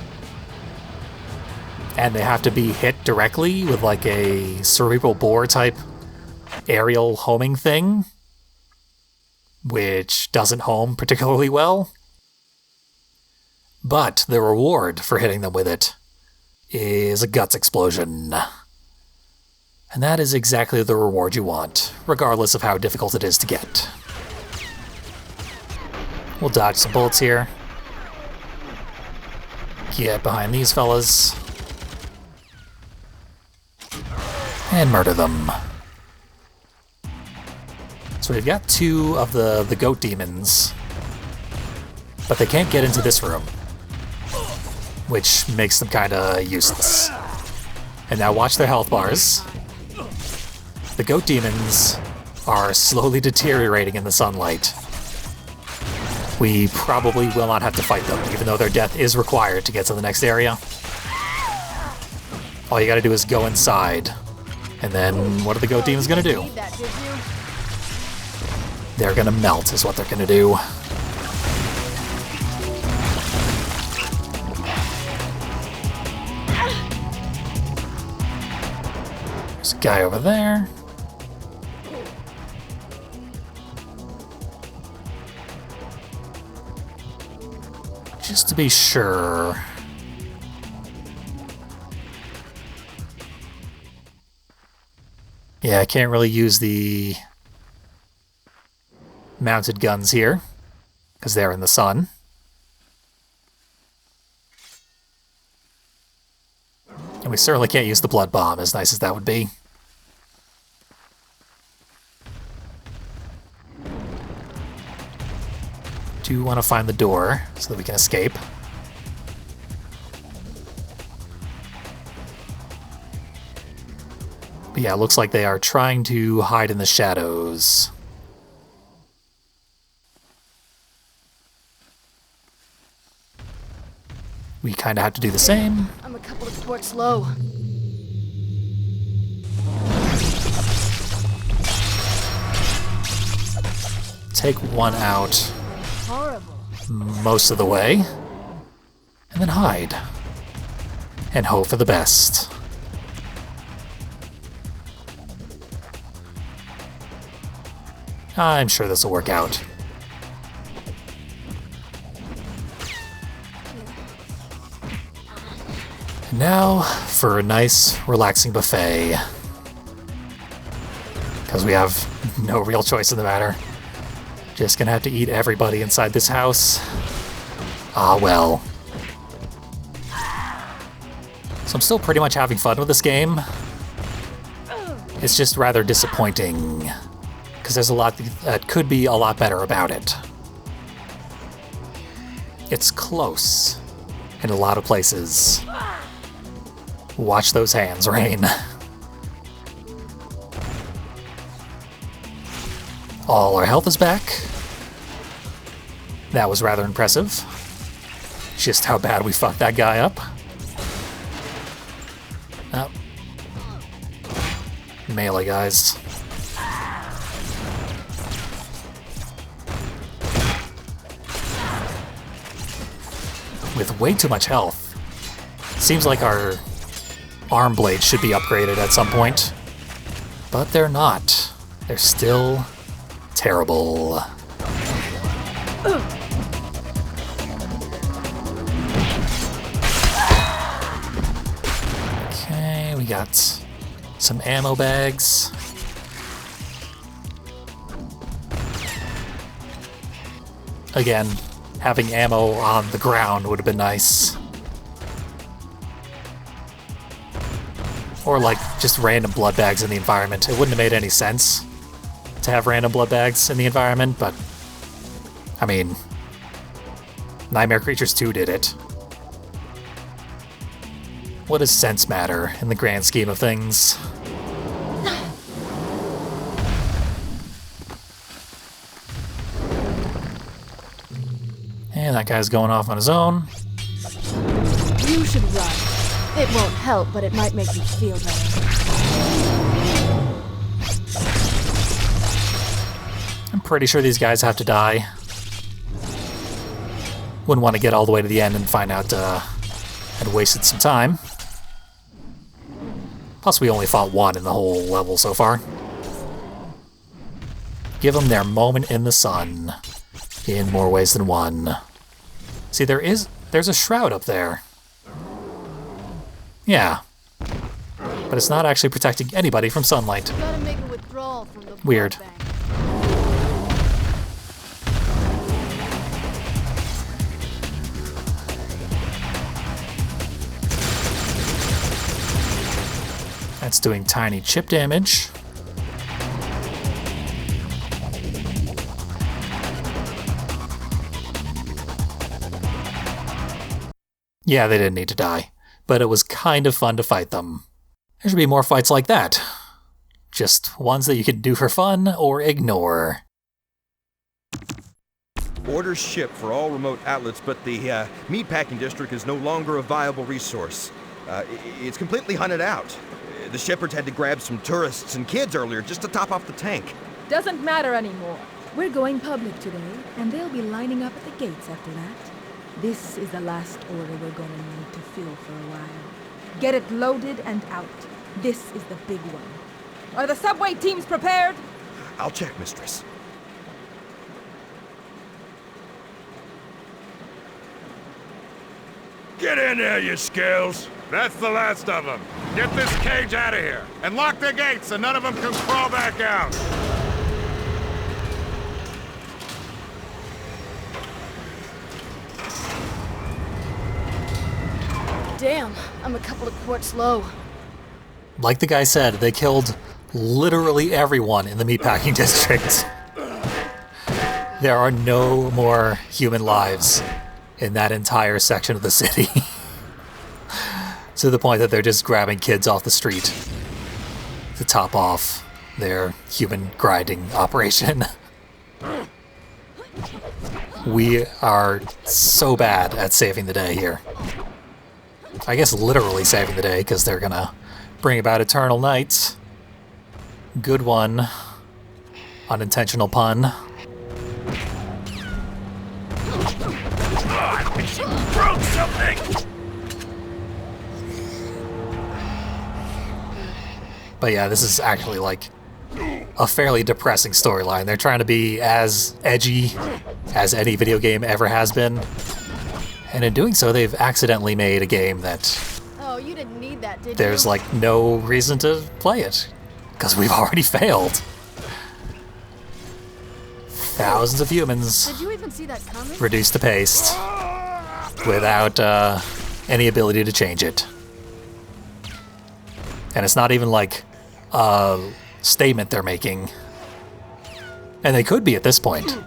And they have to be hit directly with like a cerebral bore type aerial homing thing, which doesn't home particularly well. But the reward for hitting them with it is a guts explosion. And that is exactly the reward you want, regardless of how difficult it is to get. We'll dodge some bullets here. Get behind these fellas. And murder them. So we've got 2 of the goat demons, but they can't get into this room, which makes them kinda useless. And now watch their health bars. The goat demons are slowly deteriorating in the sunlight. We probably will not have to fight them, even though their death is required to get to the next area. All you gotta do is go inside. And then what are the goat demons gonna do? They're gonna melt is what they're gonna do. There's a guy over there. Just to be sure. Yeah, I can't really use the mounted guns here, because they're in the sun. And we certainly can't use the blood bomb, as nice as that would be. do want to find the door so that we can escape. But yeah, it looks like they are trying to hide in the shadows. We kind of have to do the same. I'm a couple of quarts low. Take one out Horrible. most of the way, and then hide. And hope for the best. I'm sure this will work out. And now for a nice, relaxing buffet. Because we have no real choice in the matter. Just gonna have to eat everybody inside this house. Ah, well. So I'm still pretty much having fun with this game. It's just rather disappointing. Because there's a lot that could be a lot better about it. It's close in a lot of places. Watch those hands, Rain. All our health is back. That was rather impressive. Just how bad we fucked that guy up. Oh. Melee guys. With way too much health. Seems like our arm blades should be upgraded at some point. But they're not. They're still terrible. Okay, we got some ammo bags. Again, having ammo on the ground would have been nice. Or like just random blood bags in the environment. It wouldn't have made any sense to have random blood bags in the environment, but I mean, Nightmare Creatures 2 did it. What does sense matter in the grand scheme of things? And that guy's going off on his own. You should run. It won't help, but it might make you feel better. I'm pretty sure these guys have to die. Wouldn't want to get all the way to the end and find out I'd wasted some time. Plus we only fought one in the whole level so far. Give them their moment in the sun. In more ways than one. See, there's a shroud up there. Yeah. But it's not actually protecting anybody from sunlight. Gotta make a withdrawal from the Weird. blood bank. That's doing tiny chip damage. Yeah, they didn't need to die, but it was kind of fun to fight them. There should be more fights like that. Just ones that you can do for fun or ignore. Orders shipped for all remote outlets, but the meatpacking district is no longer a viable resource. It's completely hunted out. The shepherds had to grab some tourists and kids earlier just to top off the tank. Doesn't matter anymore. We're going public today, and they'll be lining up at the gates after that. This is the last order we're gonna need to fill for a while. Get it loaded and out. This is the big one. Are the subway teams prepared? I'll check, mistress. Get in there, you scales! That's the last of them. Get this cage out of here, and lock the gates so none of them can crawl back out. Damn, I'm a couple of quarts low. Like the guy said, they killed literally everyone in the meatpacking district. There are no more human lives in that entire section of the city. To the point that they're just grabbing kids off the street to top off their human grinding operation. We are so bad at saving the day here. I guess literally saving the day, because they're gonna bring about eternal night. Good one. Unintentional pun. She broke something! But yeah, this is actually like a fairly depressing storyline. They're trying to be as edgy as any video game ever has been. And in doing so, they've accidentally made a game that Oh, you didn't need that, did there's like no reason to play it. Because we've already failed. Thousands of humans Did you even see that coming? reduced to paste without any ability to change it. And it's not even like a statement they're making. And they could be at this point,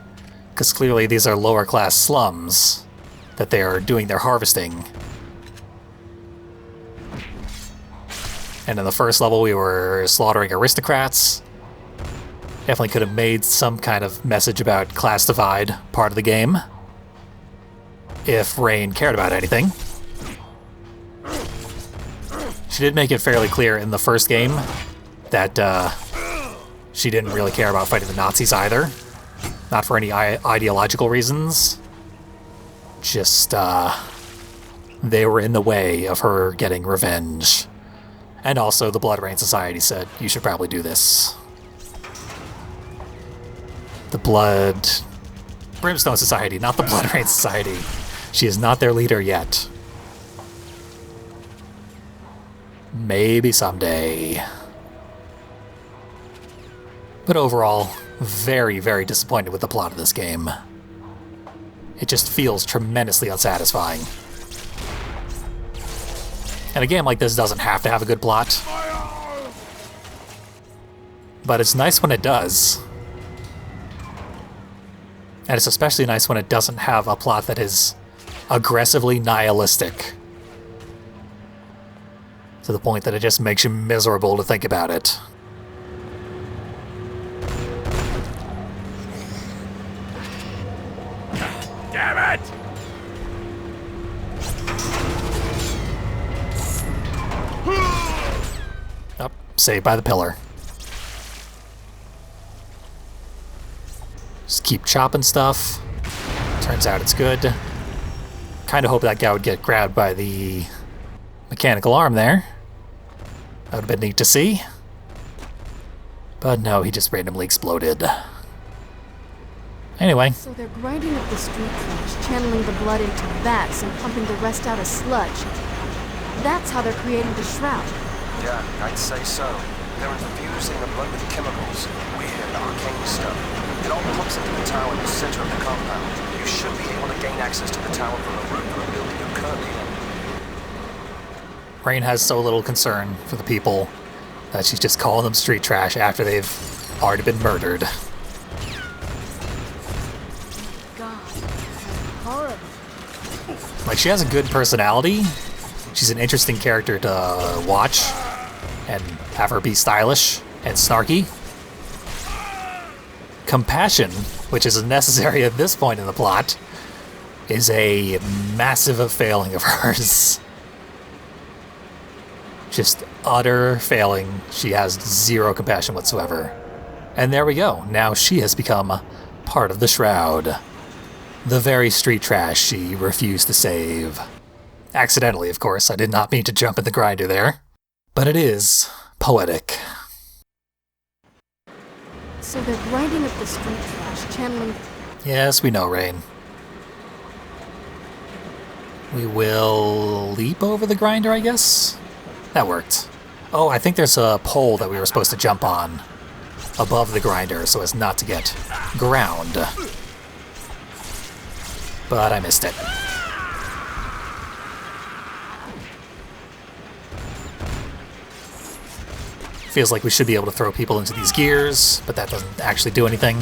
because clearly these are lower class slums that they are doing their harvesting. And in the first level we were slaughtering aristocrats. Definitely could have made some kind of message about class divide part of the game, if Rayne cared about anything. She did make it fairly clear in the first game that she didn't really care about fighting the Nazis either. Not for any ideological reasons. Just, they were in the way of her getting revenge. And also the BloodRayne Society said, you should probably do this. The Brimstone Society, not the BloodRayne Society. She is not their leader yet. Maybe someday. But overall, very, very disappointed with the plot of this game. It just feels tremendously unsatisfying. And a game like this doesn't have to have a good plot. But it's nice when it does. And it's especially nice when it doesn't have a plot that is aggressively nihilistic. To the point that it just makes you miserable to think about it. Damn it! Oh, saved by the pillar. Just keep chopping stuff. Turns out it's good. Kinda hope that guy would get grabbed by the mechanical arm there. That would have been neat to see. But no, he just randomly exploded. Anyway. So they're grinding up the street trash, channeling the blood into vats and pumping the rest out as sludge. That's how they're creating the shroud. Yeah, I'd say so. They're infusing the blood with chemicals. Weird, arcane stuff. It all pumps into the tower in the center of the compound. You should be able to gain access to the tower from the roof of the building you're currently in. Rayne has so little concern for the people that she's just calling them street trash after they've already been murdered. God, horrible. Like, she has a good personality. She's an interesting character to watch and have her be stylish and snarky. Compassion, which is necessary at this point in the plot, is a massive failing of hers. Just utter failing. She has zero compassion whatsoever. And there we go. Now she has become part of the Shroud. The very street trash she refused to save. Accidentally, of course. I did not mean to jump in the grinder there. But it is poetic. So they're grinding up the street trash, channeling... Yes, we know, Rayne. We will leap over the grinder, I guess? That worked. Oh, I think there's a pole that we were supposed to jump on above the grinder so as not to get ground. But I missed it. Feels like we should be able to throw people into these gears, but that doesn't actually do anything.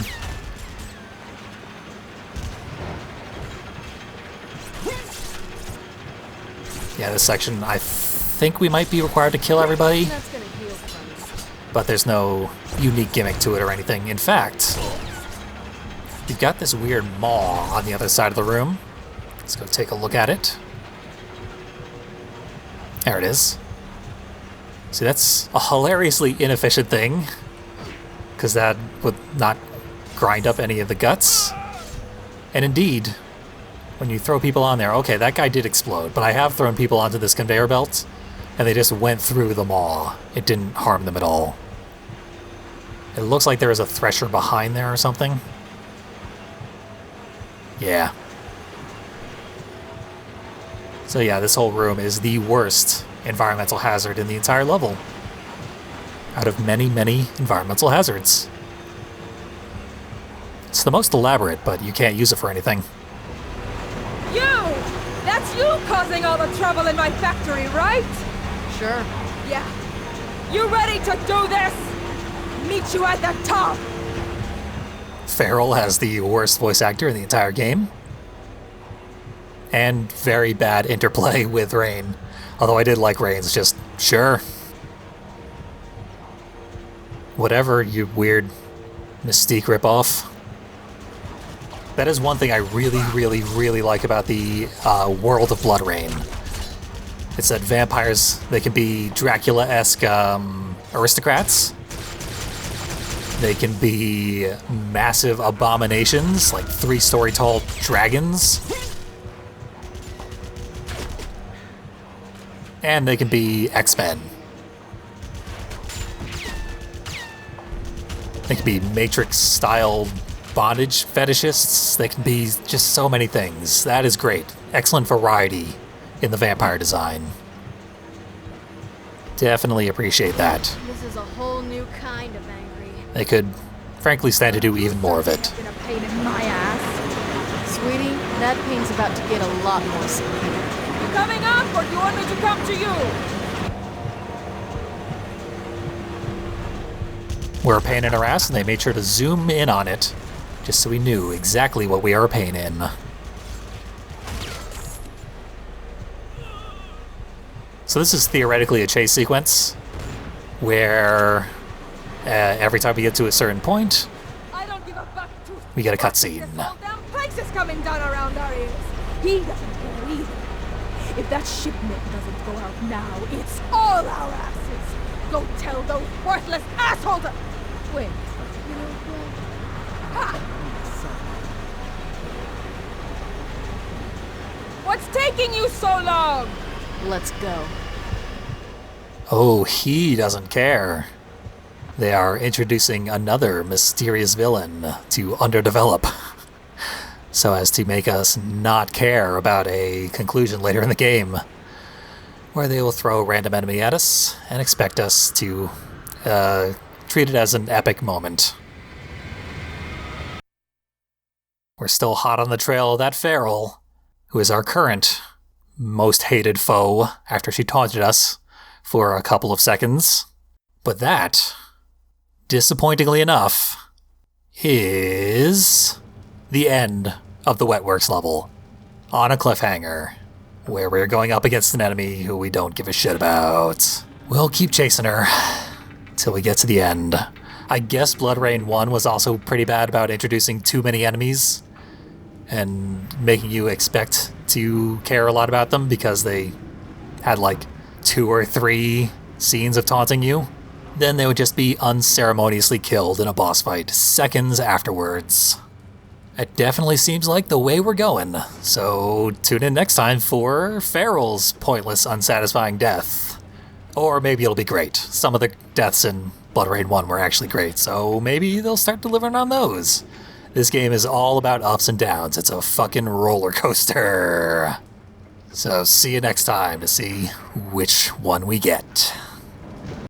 Yeah, this section, I think we might be required to kill everybody, That's gonna heal from. but there's no unique gimmick to it or anything. In fact, you've got this weird maw on the other side of the room. Let's go take a look at it. There it is. See, that's a hilariously inefficient thing, because that would not grind up any of the guts. And indeed, when you throw people on there, okay, that guy did explode, but I have thrown people onto this conveyor belt, and they just went through the maw. It didn't harm them at all. It looks like there is a thresher behind there or something. Yeah. So yeah, this whole room is the worst environmental hazard in the entire level. Out of many, many environmental hazards. It's the most elaborate, but you can't use it for anything. You! That's you causing all the trouble in my factory, right? Sure. Yeah. You ready to do this? Meet you at the top! Farrell has the worst voice actor in the entire game. And very bad interplay with Rain. Although I did like Rain's, just sure. Whatever, you weird Mystique ripoff. That is one thing I really, really, really like about the world of BloodRayne. It's that vampires, they can be Dracula-esque aristocrats. They can be massive abominations, like 3-story tall dragons. And they can be X-Men. They can be Matrix-style bondage fetishists. They can be just so many things. That is great. Excellent variety in the vampire design. Definitely appreciate that. This is a whole new kind of angry. They could, frankly, stand to do even more of it. Been a pain in my ass. Sweetie, that pain's about to get a lot more severe. You coming up, or do you want me to come to you? We're a pain in our ass, and they made sure to zoom in on it, just so we knew exactly what we are a pain in. So this is theoretically a chase sequence, where every time we get to a certain point, I don't give a fuck. we get a cutscene. This whole damn place is coming down around our ears. He doesn't care either. If that shipment doesn't go out now, it's all our asses. Go tell those worthless assholes. Wait, you know what? Ha! What's taking you so long? Let's go. Oh, he doesn't care. They are introducing another mysterious villain to underdevelop, so as to make us not care about a conclusion later in the game, where they will throw a random enemy at us and expect us to treat it as an epic moment. We're still hot on the trail of that Farrell, who is our current most hated foe after she taunted us for a couple of seconds. But that, disappointingly enough, is the end of the Wetworks level, on a cliffhanger, where we're going up against an enemy who we don't give a shit about. We'll keep chasing her till we get to the end. I guess BloodRayne 1 was also pretty bad about introducing too many enemies and making you expect to care a lot about them because they had like 2 or 3 scenes of taunting you. Then they would just be unceremoniously killed in a boss fight seconds afterwards. It definitely seems like the way we're going, so tune in next time for Farrell's pointless, unsatisfying death. Or maybe it'll be great. Some of the deaths in BloodRayne 1 were actually great, so maybe they'll start delivering on those. This game is all about ups and downs. It's a fucking roller coaster. So see you next time to see which one we get.